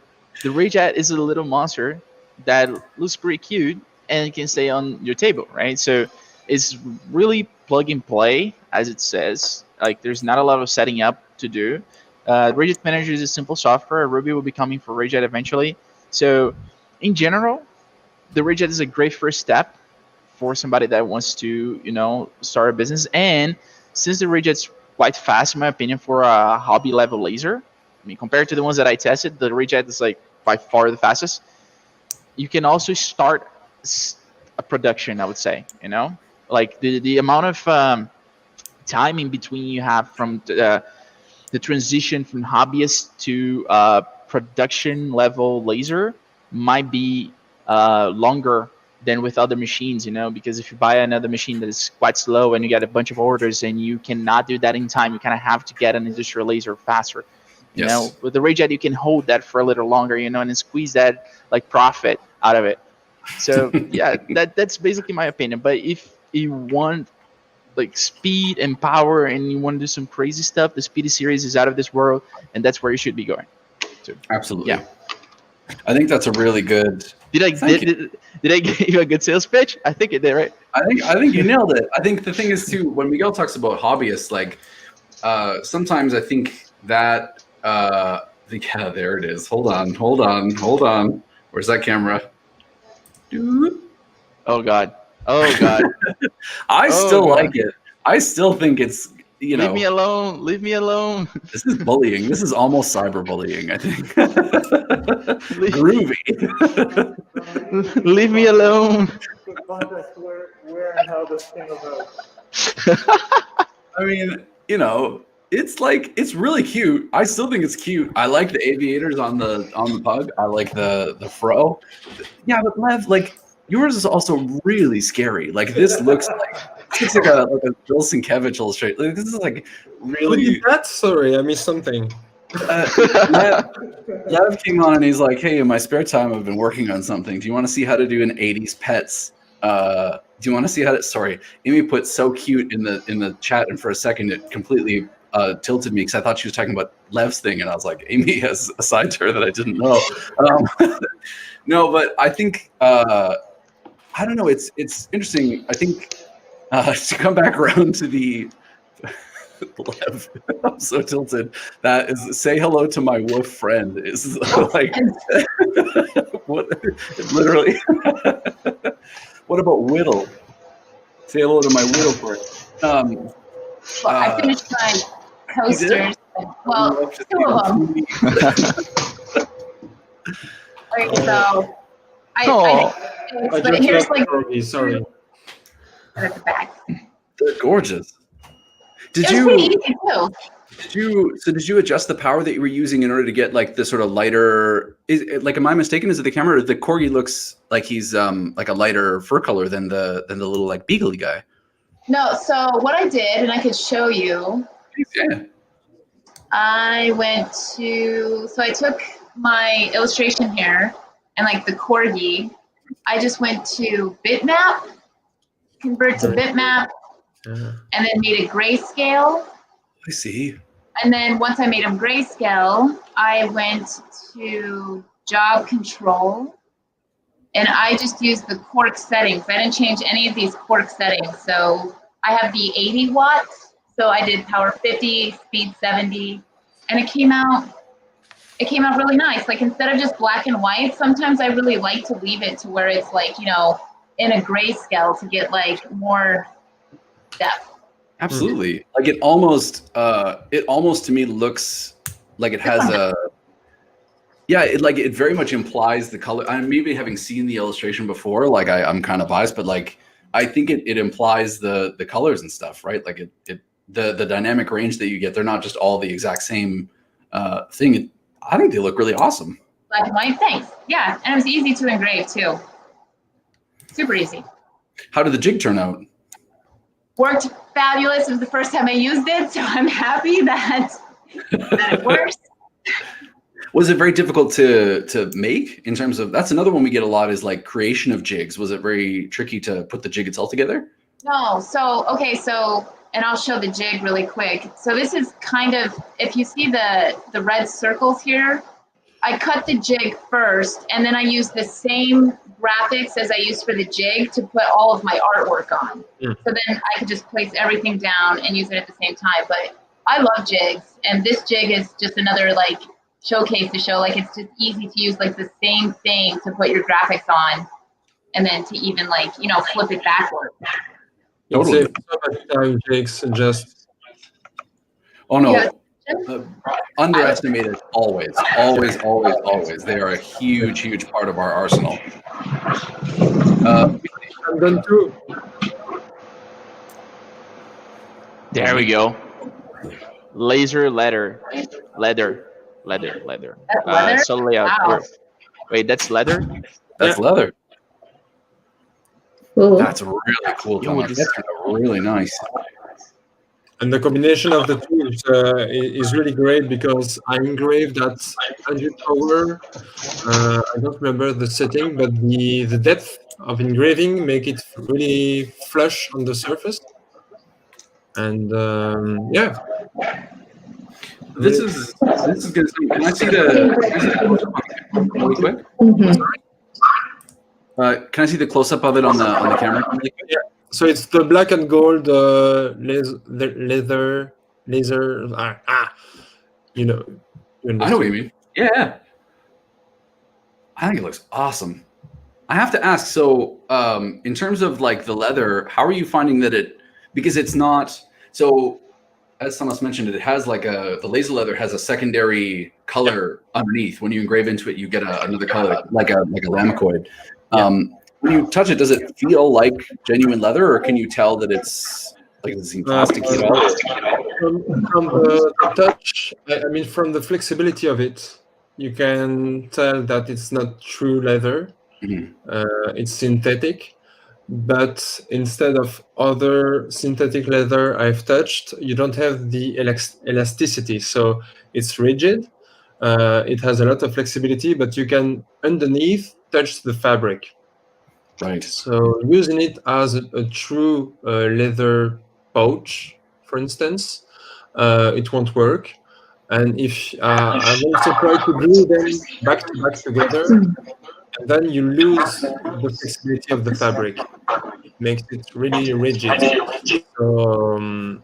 the Rayjet is a little monster that looks pretty cute and can stay on your table, right? So it's really plug and play, as it says. Like there's not a lot of setting up to do. Rayjet Manager is a simple software. Ruby will be coming for Rayjet eventually. So in general, the Rayjet is a great first step for somebody that wants to, start a business. And since the Rayjet's quite fast, in my opinion, for a hobby level laser, I mean, compared to the ones that I tested, the Rayjet is like by far the fastest. You can also start a production, I would say, like the amount of time in between you have from the transition from hobbyist to production level laser might be longer than with other machines, because if you buy another machine that is quite slow and you get a bunch of orders and you cannot do that in time, you kind of have to get an industrial laser faster. With the Rayjet, you can hold that for a little longer, and then squeeze that like profit out of it. So yeah, that's basically my opinion. But if you want like speed and power and you want to do some crazy stuff, the Speedy series is out of this world, and that's where you should be going. So, Absolutely. Yeah. I think that's a really good. Did I give you a good sales pitch? I think it did, right? I think you nailed it. I think the thing is too, when Miguel talks about hobbyists, like sometimes I think that yeah, there it is. Hold on. Where's that camera? Oh God. I still like it. I still think it's, Leave me alone. This is bullying. This is almost cyberbullying, I think. Groovy. Leave me alone. Where and how this came about. I mean, it's really cute. I still think it's cute. I like the aviators on the pug. I like the fro. Yeah, but Lev, like yours is also really scary. Like this looks like a Bill Sienkiewicz illustration. Like, this is like really. Look at that. Sorry, I missed something. Lev came on and he's like, "Hey, in my spare time, I've been working on something. Do you want to see how to do an '80s pets? Do you want to see how to?" Sorry, Amy put "so cute" in the chat, and for a second, it completely tilted me because I thought she was talking about Lev's thing, and I was like, Amy has a side to her that I didn't know. No, but I think I don't know. It's interesting. I think to come back around to the Lev, I'm so tilted. That is say hello to my wolf friend is like what literally. What about Whittle? Say hello to my Whittle friend. Well, I finished my coasters. Well, 2 of them. Okay, so but here's like sorry. at the back. They're gorgeous. Did you adjust the power that you were using in order to get like the sort of lighter? Am I mistaken? Is it the camera? Or the corgi looks like he's like a lighter fur color than the little like beagley guy. No, so what I did, and I could show you. Yeah. I took my illustration here and like the corgi. I just went to bitmap, convert to bitmap, and then made it grayscale. I see. And then once I made them grayscale, I went to job control, and I just used the quark settings. I didn't change any of these quark settings. So I have the 80 watts. So I did power 50, speed 70, and it came out really nice. Like instead of just black and white, sometimes I really like to leave it to where it's like, in a grayscale to get like more depth. Absolutely. Like it almost to me looks like it has it very mumuch implies the color. I'm maybe having seen the illustration before, like I'm kind of biased, but like I think it implies the colors and stuff, right? Like the dynamic range that you get, they're not just all the exact same thing. I think they look really awesome. Black and white, thanks. Yeah, and it was easy to engrave too. Super easy. How did the jig turn out? Worked fabulous. It was the first time I used it, so I'm happy that it works. Was it very difficult to make in terms of, that's another one we get a lot is like creation of jigs. Was it very tricky to put the jig itself together? No, and I'll show the jig really quick. So this is kind of, if you see the red circles here, I cut the jig first, and then I used the same graphics as I used for the jig to put all of my artwork on. So then I could just place everything down and use it at the same time. But I love jigs, and this jig is just another like showcase to show like it's just easy to use like the same thing to put your graphics on. and then to even like, flip it backwards. Totally. It's so much time, Jigs, just Oh no. Yeah. Underestimated always. They are a huge part of our arsenal. I'm done too. There we go. Laser leather. Leather? Solely out. Wow. Wait, that's leather? That's leather. Ooh. That's really cool, Tom. That's really nice. And the combination of the two is really great because I engraved at 100 power. I don't remember the setting, but the depth of engraving make it really flush on the surface. And yeah. This is good. Can I see the really quick? Can I see the close up of it on the camera? Yeah. So it's the black and gold laser. You know. I know what you mean. Yeah. I think it looks awesome. I have to ask. So, in terms of like the leather, how are you finding that because it's not so? As Thomas mentioned, it has like the laser leather has a secondary color underneath. When you engrave into it, you get another color, like a lamicoid. When you touch it, does it feel like genuine leather, or can you tell that it's like does it seem plasticky at all? From the touch, I mean, from the flexibility of it, you can tell that it's not true leather. Mm-hmm. It's synthetic. But instead of other synthetic leather I've touched, you don't have the elasticity. So it's rigid. It has a lot of flexibility, but you can underneath touch the fabric. Right. So using it as a true leather pouch, for instance, it won't work. And if I've also tried to glue them back to back together, and then you lose the flexibility of the fabric. It makes it really rigid. So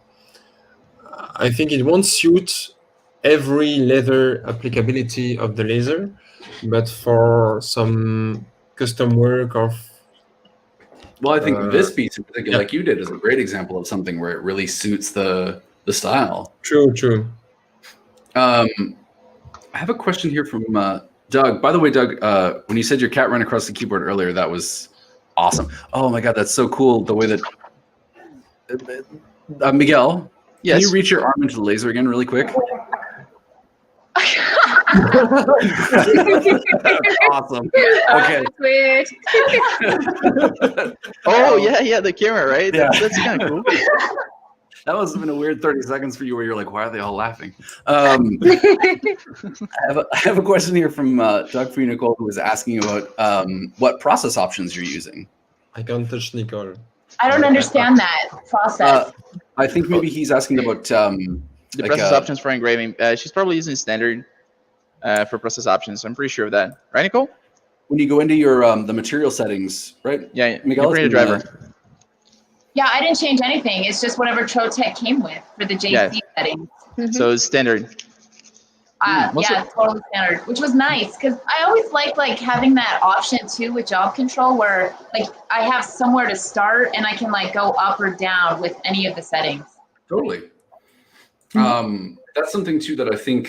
I think it won't suit every leather applicability of the laser, but for some custom work or well, I think this piece in particular, like you did, is a great example of something where it really suits the style. True. I have a question here from Doug. By the way, Doug, when you said your cat ran across the keyboard earlier, that was awesome. Oh my God, that's so cool. The way that Miguel, yes. Can you reach your arm into the laser again really quick? Awesome. Okay. That's weird. Oh yeah, the camera, right? Yeah. That's kind of cool. That must have been a weird 30 seconds for you where you're like, why are they all laughing? I have a question here from Doug for you, Nicole, who was asking about what process options you're using. I can't touch Nicole. I don't understand that process. I think maybe he's asking about The process options for engraving. She's probably using standard for process options. I'm pretty sure of that. Right, Nicole? When you go into your the material settings, right? Yeah, Miguel, create a driver. Yeah, I didn't change anything. It's just whatever Trotec came with for the JC settings. So it's standard. Yeah, totally standard, which was nice because I always like having that option too with job control where like I have somewhere to start and I can like go up or down with any of the settings. Totally. That's something too that I think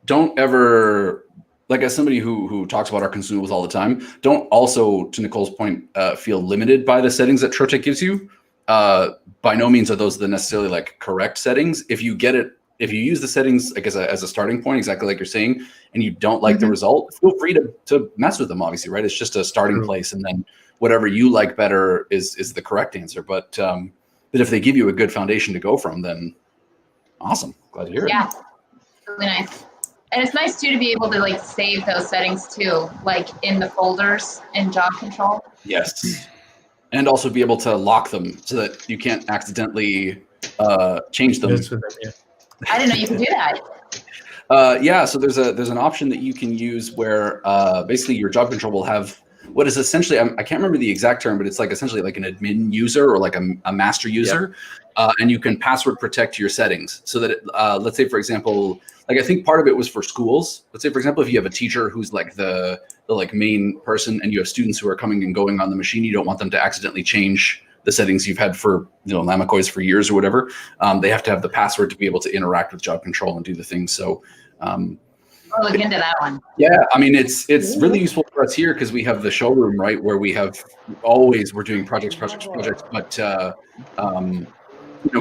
don't ever, like as somebody who talks about our consumables all the time, don't also, to Nicole's point, feel limited by the settings that Trotec gives you. By no means are those the necessarily like correct settings. If you use the settings like as a starting point, exactly like you're saying, and you don't like the result, feel free to mess with them, obviously, right? It's just a starting place, and then whatever you like better is the correct answer. But if they give you a good foundation to go from, then awesome. Glad to hear it. Yeah, really nice. And it's nice too to be able to like save those settings too, like in the folders in job control. Yes. And also be able to lock them so that you can't accidentally change them. I didn't know you could do that. Yeah, so there's an option that you can use where basically your job control will have what is essentially, I can't remember the exact term, but it's like essentially like an admin user or like a master user. And you can password protect your settings so that, let's say, for example, like I think part of it was for schools. Let's say, for example, if you have a teacher who's like the like main person and you have students who are coming and going on the machine, you don't want them to accidentally change the settings you've had for, Lamacoys for years or whatever. They have to have the password to be able to interact with job control and do the things. So, I'll look into that one. yeah, I mean, it's really useful for us here because we have the showroom, right, where we're doing projects, but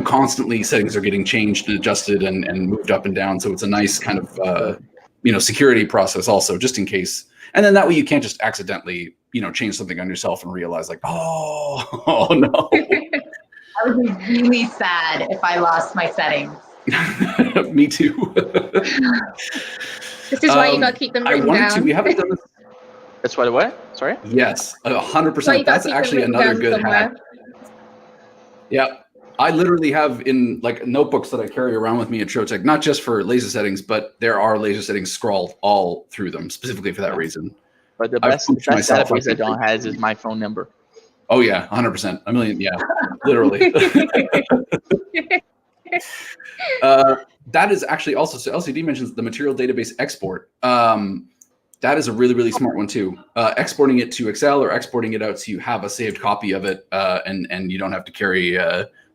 constantly settings are getting changed and adjusted and moved up and down. So it's a nice kind of security process also, just in case. And then that way you can't just accidentally change something on yourself and realize like, oh no. I would be really sad if I lost my settings. Me too. This is why you got to keep them written down. We haven't done this. That's what? Sorry? Yes, 100%. That's actually another good hack. Yeah. I literally have in like notebooks that I carry around with me at Trotec, not just for laser settings, but there are laser settings scrawled all through them specifically for that reason. But the best database I don't have is my phone number. Oh yeah, 100%, a million, yeah, literally. That is actually also, so LCD mentions the material database export. That is a really, really smart one too. Exporting it to Excel or exporting it out so you have a saved copy of it, and you don't have to carry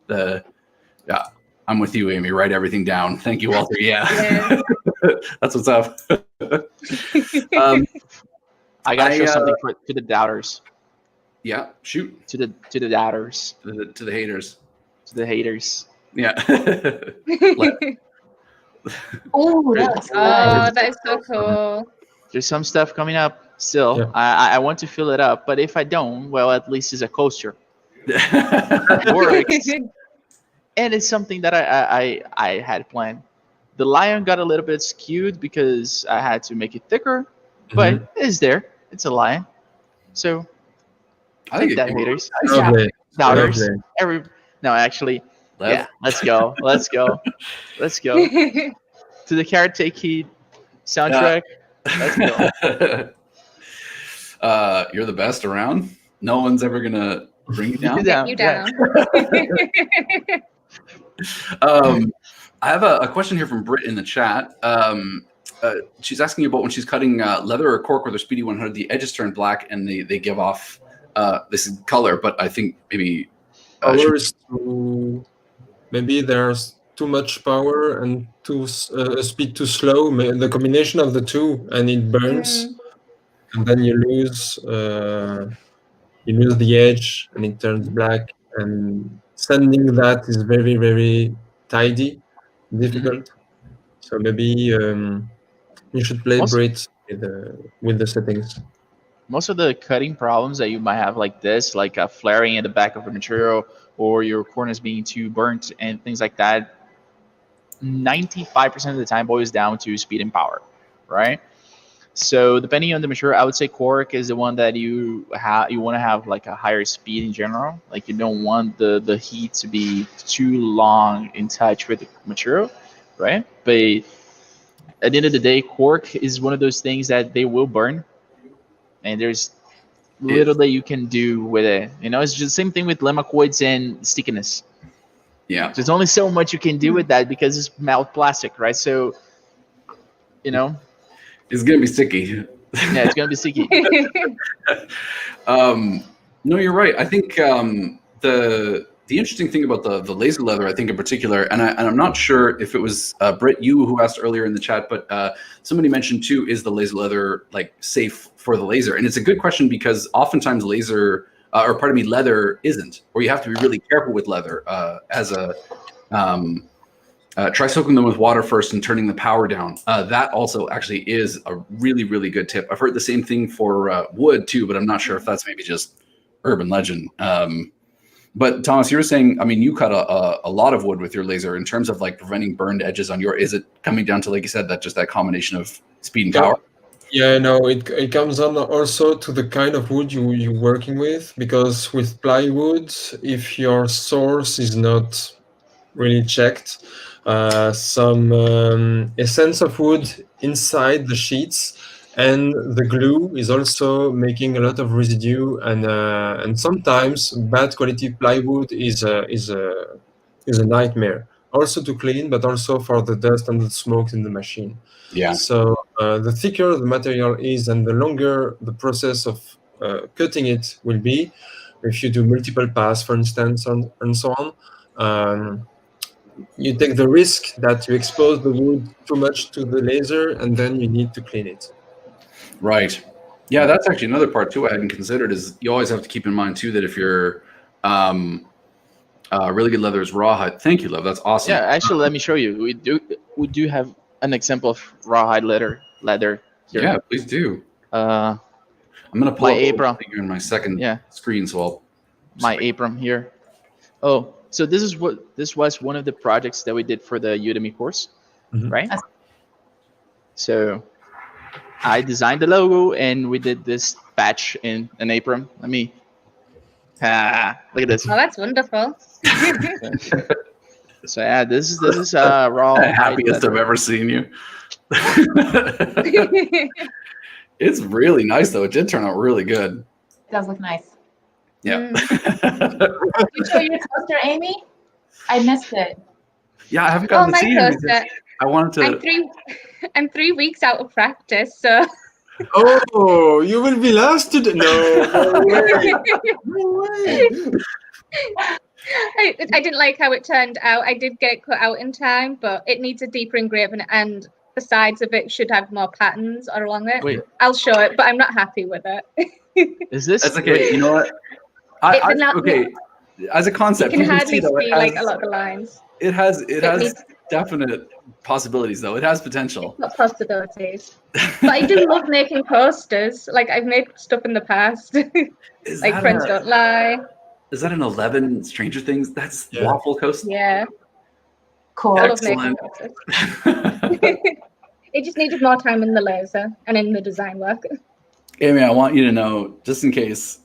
yeah, I'm with you, Amy. Write everything down. Thank you, Walter. Yeah. That's what's up. I gotta show something to the doubters. Yeah, shoot. To the doubters. To the haters. To the haters. Yeah. Oh, that's good. Oh, that is so cool. There's some stuff coming up still. Yeah. I want to fill it up, but if I don't, well, at least it's a coaster. It works. And it's something that I had planned. The lion got a little bit skewed because I had to make it thicker, but it's there. It's a lion. So I think that haters. Lovely. Doubters. Lovely. No, actually, yeah, let's go. Let's go. Let's go. To the Karate Kid soundtrack. Let's go. You're the best around. No one's ever gonna bring you down. You down. I have a question here from Britt in the chat. She's asking about when she's cutting leather or cork with her Speedy 100, the edges turn black and they give off this color, but I think maybe maybe there's too much power and speed too slow. The combination of the two, and it burns, and then you lose the edge, and it turns black. And sanding that is very, very tidy, difficult. So maybe you should play Brit with the settings. Most of the cutting problems that you might have like this, like a flaring at the back of the material or your corners being too burnt and things like that, 95% of the time boils down to speed and power, right? So depending on the material, I would say cork is the one that you want to have like a higher speed in general. Like you don't want the heat to be too long in touch with the material, right? But at the end of the day, cork is one of those things that they will burn, and there's little that you can do with it. It's just the same thing with Lamacoids and stickiness. Yeah. There's only so much you can do with that because it's melt plastic, right? So, it's gonna be sticky. Yeah, it's gonna be sticky. No, you're right. I think the interesting thing about the laser leather, I think in particular, and I'm not sure if it was Britt, you who asked earlier in the chat, but somebody mentioned too, is the laser leather like safe for the laser? And it's a good question because oftentimes leather isn't, or you have to be really careful with leather try soaking them with water first and turning the power down. That also actually is a really, really good tip. I've heard the same thing for wood too, but I'm not sure if that's maybe just urban legend. But Thomas, you were saying, I mean, you cut a lot of wood with your laser in terms of like preventing burned edges on is it coming down to, like you said, that combination of speed and power? Yeah, no, it comes on also to the kind of wood you're working with, because with plywood, if your source is not really checked, some essence of wood inside the sheets and the glue is also making a lot of residue, and sometimes bad quality plywood is a nightmare. Also to clean, but also for the dust and the smoke in the machine. Yeah. So the thicker the material is, and the longer the process of cutting it will be, if you do multiple pass, for instance, and so on. You take the risk that you expose the wood too much to the laser, and then you need to clean it. Right. Yeah, that's actually another part too I hadn't considered is you always have to keep in mind too that if you're really good leather is rawhide. Thank you, love. That's awesome. Yeah, actually, let me show you. We do have an example of rawhide leather here. Yeah, please do. I'm gonna pull my up apron here in my second screen, so I'll my apron here. Oh, so this was one of the projects that we did for the Udemy course, right? So I designed the logo, and we did this patch in an apron. Let me look at this. Oh, that's wonderful. So yeah, this is raw. The happiest I've ever seen you. It's really nice though. It did turn out really good. It does look nice. Yeah. Did you show your coaster, Amy? I missed it. Yeah, I haven't gotten to see it. Coaster. I wanted to. I'm 3 weeks out of practice, so. Oh, you will be last today. No way. No way. I didn't like how it turned out. I did get it cut out in time, but it needs a deeper engraving, and the sides of it should have more patterns along it. Wait. I'll show it, but I'm not happy with it. Is this? That's okay. You know what? Okay. As a concept, you can can hardly see, though, see like a lot of the lines. It has definite possibilities, though. It has potential. Not possibilities. But I do love making posters. Like I've made stuff in the past. Like Friends Don't Lie. Is that an 11 Stranger Things? That's waffle coaster. Yeah. Cool. Excellent. It just needed more time in the laser and in the design work. Amy, I want you to know, just in case,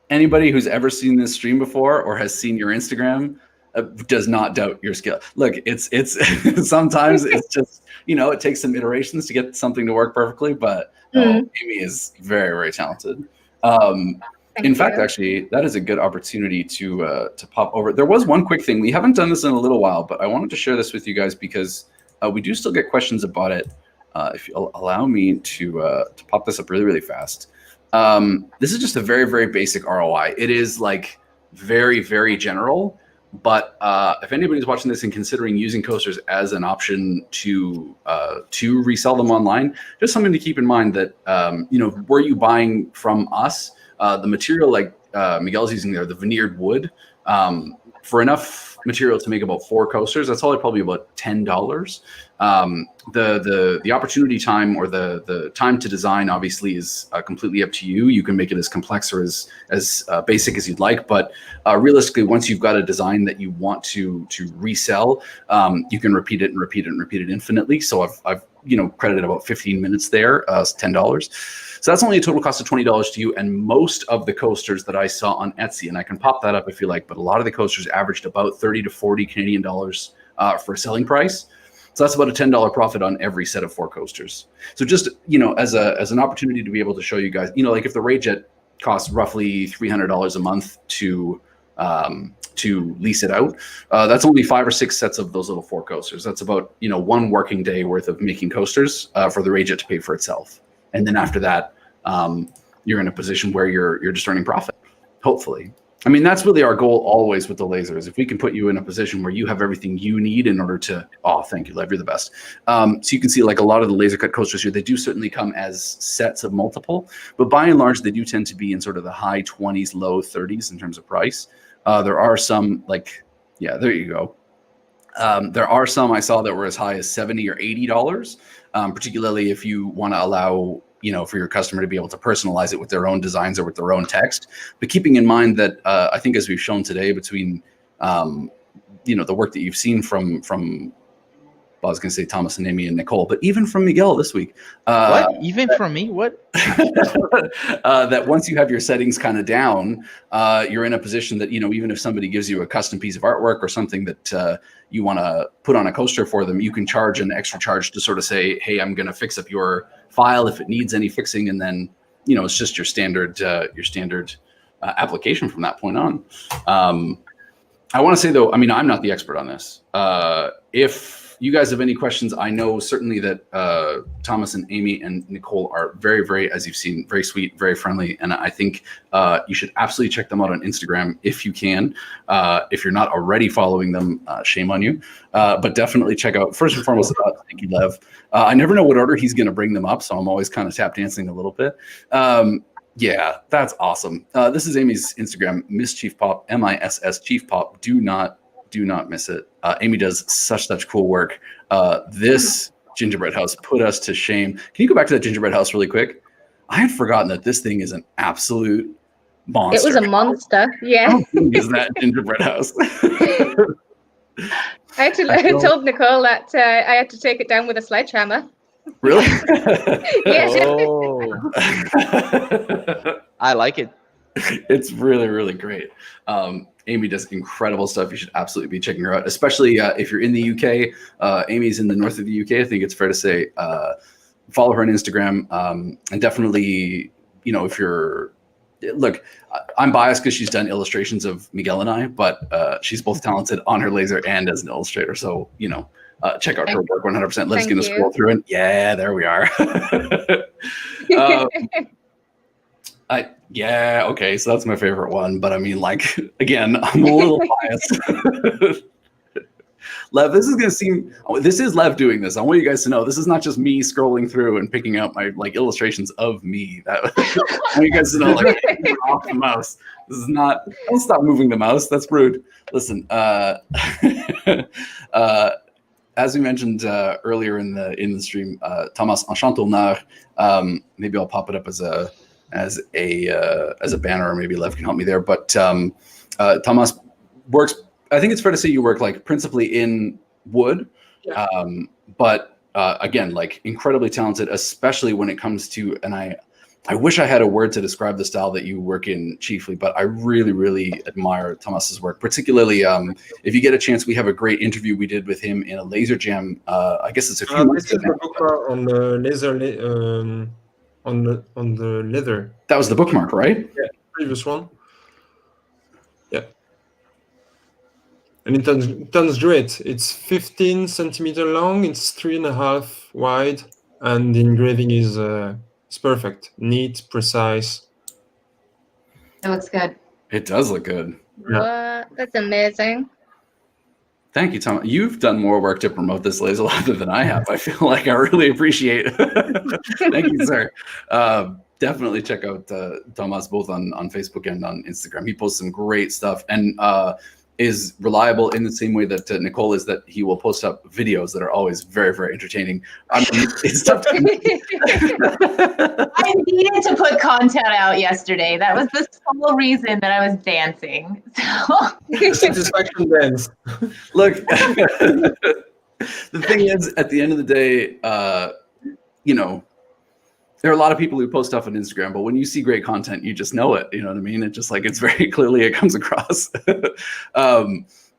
anybody who's ever seen this stream before or has seen your Instagram does not doubt your skill. Look, it's sometimes it's just, it takes some iterations to get something to work perfectly, but Amy is very, very talented. In fact, actually, that is a good opportunity to pop over. There was one quick thing. We haven't done this in a little while, but I wanted to share this with you guys because we do still get questions about it. If you'll allow me to pop this up really, really fast. This is just a very, very basic ROI. It is like very, very general, but if anybody's watching this and considering using coasters as an option to resell them online, just something to keep in mind that, were you buying from us, the material like Miguel's using there, the veneered wood, for enough material to make about 4 coasters, that's probably about $10. The opportunity time or the time to design obviously is completely up to you. You can make it as complex or as basic as you'd like, but realistically, once you've got a design that you want to resell, you can repeat it and repeat it and repeat it infinitely. So I've credited about 15 minutes there, $10. So that's only a total cost of $20 to you. And most of the coasters that I saw on Etsy, and I can pop that up if you like, but a lot of the coasters averaged about 30 to 40 Canadian dollars for a selling price. So that's about a $10 profit on every set of 4 coasters. So just, as an opportunity to be able to show you guys, like if the Rayjet costs roughly $300 a month to lease it out, that's only 5 or 6 sets of those little 4 coasters. That's about, 1 working day worth of making coasters for the Rayjet to pay for itself. And then after that, you're in a position where you're just earning profit, hopefully. I mean, that's really our goal always with the lasers. If we can put you in a position where you have everything you need in order to, thank you, Lev, you're the best. So you can see like a lot of the laser cut coasters here, they do certainly come as sets of multiple, but by and large, they do tend to be in sort of the high 20s, low 30s in terms of price. There are some there you go. There are some I saw that were as high as $70 or $80, particularly if you want to allow, for your customer to be able to personalize it with their own designs or with their own text. But keeping in mind that I think as we've shown today between, the work that you've seen from I was going to say Thomas and Amy and Nicole, but even from Miguel this week. What? Even from me? What? That once you have your settings kind of down, you're in a position that, even if somebody gives you a custom piece of artwork or something that you want to put on a coaster for them, you can charge an extra charge to sort of say, hey, I'm going to fix up your file if it needs any fixing, and then it's just your standard application from that point on. I want to say though, I mean, I'm not the expert on this. If you guys have any questions, I know certainly that Thomas and Amy and Nicole are very, very, as you've seen, very sweet, very friendly. And I think you should absolutely check them out on Instagram if you can. If you're not already following them, shame on you. But definitely check out, first and foremost, thank you, Lev. I never know what order he's going to bring them up, so I'm always kind of tap dancing a little bit. Yeah, that's awesome. This is Amy's Instagram, Miss Chief Pop, MISS Chief Pop. Do not miss it. Amy does such cool work. This gingerbread house put us to shame. Can you go back to that gingerbread house really quick? I had forgotten that this thing is an absolute monster. It was a monster. Yeah. How big is that gingerbread house? I told Nicole that I had to take it down with a sledgehammer. Really? Yeah. Oh. I like it. It's really great. Amy does incredible stuff. You should absolutely be checking her out, especially if you're in the UK. Amy's in the north of the UK. I think it's fair to say follow her on Instagram. And definitely, if you're look, I'm biased because she's done illustrations of Miguel and I, but she's both talented on her laser and as an illustrator. So, check out her work 100%. Let's get scroll through it. Yeah, there we are. Yeah, okay, so that's my favorite one. But I mean, again, I'm a little biased. Lev, this is Lev doing this. I want you guys to know this is not just me scrolling through and picking out my illustrations of me. I want you guys to know, off the mouse. This is not, don't stop moving the mouse. That's rude. Listen, as we mentioned earlier in the stream, Thomas Enchantonar, maybe I'll pop it up as a banner, or maybe Lev can help me there. But Thomas works, I think it's fair to say you work principally in wood, yeah. But again, incredibly talented, especially when it comes to, and I wish I had a word to describe the style that you work in chiefly, but I really admire Thomas's work, particularly if you get a chance. We have a great interview we did with him in a laser jam. I guess it's a few months ago. On the laser, on the leather. That was the bookmark, right? Yeah, previous one. Yeah. And it turns great. It's 15 centimeter long. It's 3.5 wide, and the engraving is it's perfect, neat, precise. It looks good. It does look good. What? That's amazing. Thank you, Tom. You've done more work to promote this laser lather than I have. I feel like I really appreciate it. Thank you, sir. Definitely check out Thomas both on Facebook and on Instagram. He posts some great stuff and is reliable in the same way that Nicole is, that he will post up videos that are always very entertaining. I mean, it's tough to I needed to put content out yesterday. That was the sole reason that I was dancing. So. Satisfaction dance. Look, the thing is, at the end of the day, there are a lot of people who post stuff on Instagram, but when you see great content, you just know it. You know what I mean? It's just it's very clearly, it comes across.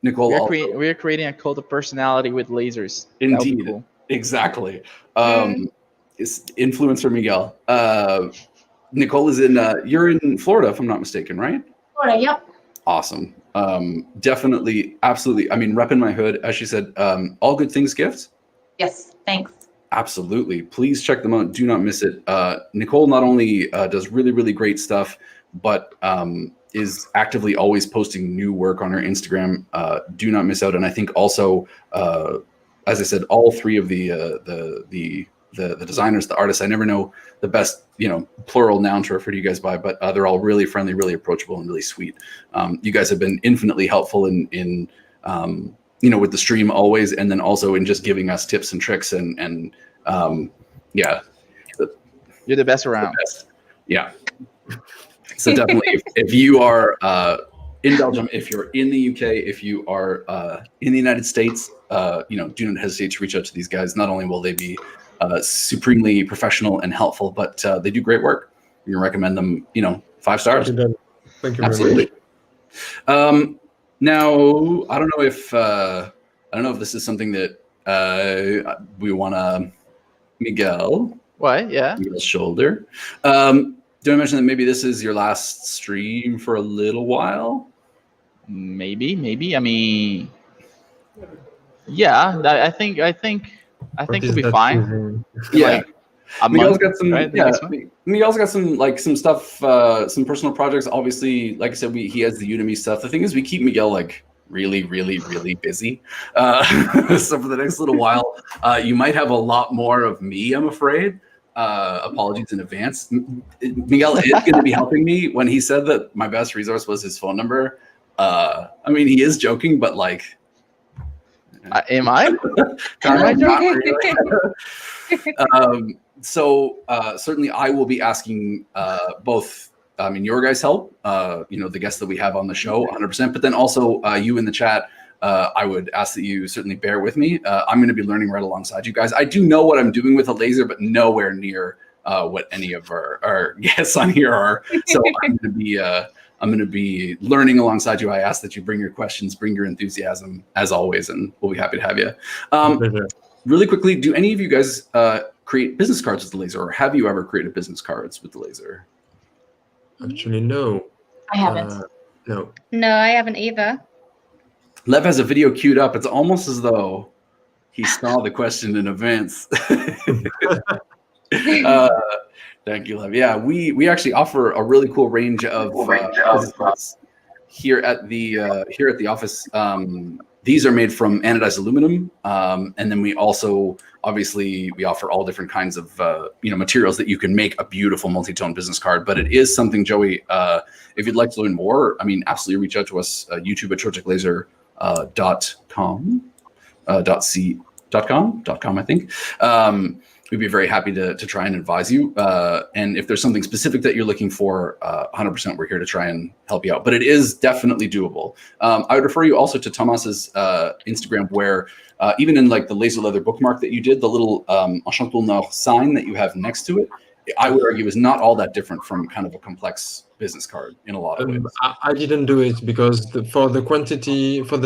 Nicole, we're creating a cult of personality with lasers. Indeed, cool. Exactly. It's influencer Miguel. Nicole is you're in Florida, if I'm not mistaken, right? Florida, yep. Awesome. Definitely, absolutely. I mean, repping my hood, as she said, all good things gifts. Yes, thanks. Absolutely. Please check them out. Do not miss it. Nicole not only does really great stuff, but is actively always posting new work on her Instagram. Do not miss out. And I think also, as I said, all three of the designers, the artists, I never know the best, plural noun to refer to you guys by, but they're all really friendly, really approachable, and really sweet. You guys have been infinitely helpful in with the stream always, and then also in just giving us tips and tricks and yeah. You're the best around. The best. Yeah. So definitely, if you are in Belgium, if you're in the UK, if you are in the United States, do not hesitate to reach out to these guys. Not only will they be supremely professional and helpful, but they do great work. You can recommend them, 5 stars. Thank you. Absolutely. Now, I don't know if this is something that we want to, Miguel, What? Yeah. Miguel's shoulder. Do I mention that maybe this is your last stream for a little while? Maybe. I mean, yeah. I think we'll be fine. Yeah. Like, a Miguel's month, got some, right? yeah. Miguel's got some stuff, some personal projects. Obviously, like I said, he has the Udemy stuff. The thing is, we keep Miguel like really busy. So for the next little while, you might have a lot more of me, I'm afraid. Apologies in advance. Miguel is going to be helping me. When he said that my best resource was his phone number, I mean, he is joking, but like, am I? not really. So certainly I will be asking both, I mean, your guys' help, the guests that we have on the show 100%, but then also you in the chat, I would ask that you certainly bear with me. I'm going to be learning right alongside you guys. I do know what I'm doing with a laser, but nowhere near what any of our guests on here are. So I'm going to be learning alongside you. I ask that you bring your questions, bring your enthusiasm as always, and we'll be happy to have you. Really quickly, do any of you guys create business cards with the laser, or have you ever created business cards with the laser? Actually, no. I haven't. No. No, I haven't either. Lev has a video queued up. It's almost as though he saw the question in advance. Thank you, Lev. Yeah, we actually offer a really cool range of business cards here at the office. These are made from anodized aluminum, and then we also obviously we offer all different kinds of materials that you can make a beautiful multi-tone business card. But it is something, Joey. If you'd like to learn more, I mean, absolutely reach out to us. YouTube at troteclaser.com, I think. We'd be very happy to try and advise you. And if there's something specific that you're looking for, 100% we're here to try and help you out. But it is definitely doable. I would refer you also to Thomas's Instagram, where even in like the laser leather bookmark that you did, the little Enchanté Nord sign that you have next to it, I would argue is not all that different from kind of a complex business card in a lot of ways. I didn't do it because for the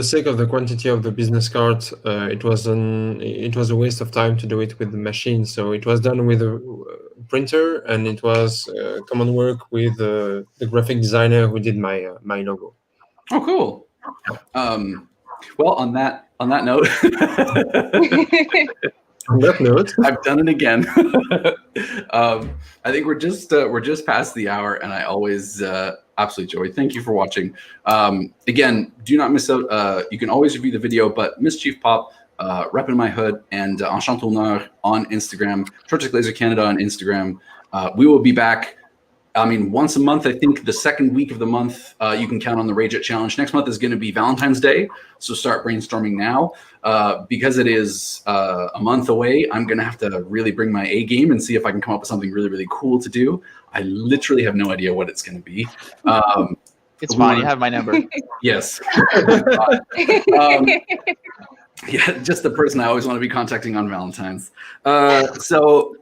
sake of the quantity of the business card, it was a waste of time to do it with the machine. So it was done with a printer, and it was common work with the graphic designer who did my logo. Oh, cool. Well, on that note. On that note, I've done it again. I think we're just past the hour, and I always absolutely enjoy. Thank you for watching. Again, do not miss out. You can always review the video, but Mischief Pop, Reppin' My Hood, and Enchanté Nord on Instagram, Trotec Laser Canada on Instagram. We will be back. I mean, once a month. I think the second week of the month, you can count on the Rayjet Challenge. Next month is going to be Valentine's Day, so start brainstorming now. Because it is a month away, I'm going to have to really bring my A game and see if I can come up with something really, really cool to do. I literally have no idea what it's going to be. It's fine. You have my number. Yes. Yeah, just the person I always want to be contacting on Valentine's. We'll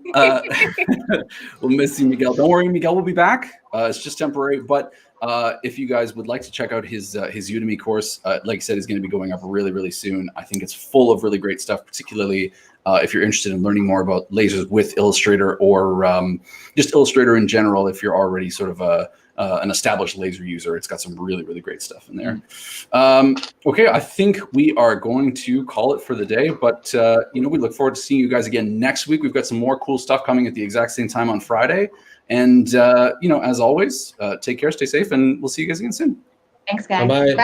miss you, Miguel. Don't worry, Miguel will be back. It's just temporary, but if you guys would like to check out his Udemy course, like I said, is going to be going up really, really soon. I think it's full of really great stuff, particularly if you're interested in learning more about lasers with Illustrator, or just Illustrator in general. If you're already sort of an established laser user, it's got some really, really great stuff in there. Okay, I think we are going to call it for the day, but we look forward to seeing you guys again next week. We've got some more cool stuff coming at the exact same time on Friday. And, as always, take care, stay safe, and we'll see you guys again soon. Thanks, guys. bye-bye.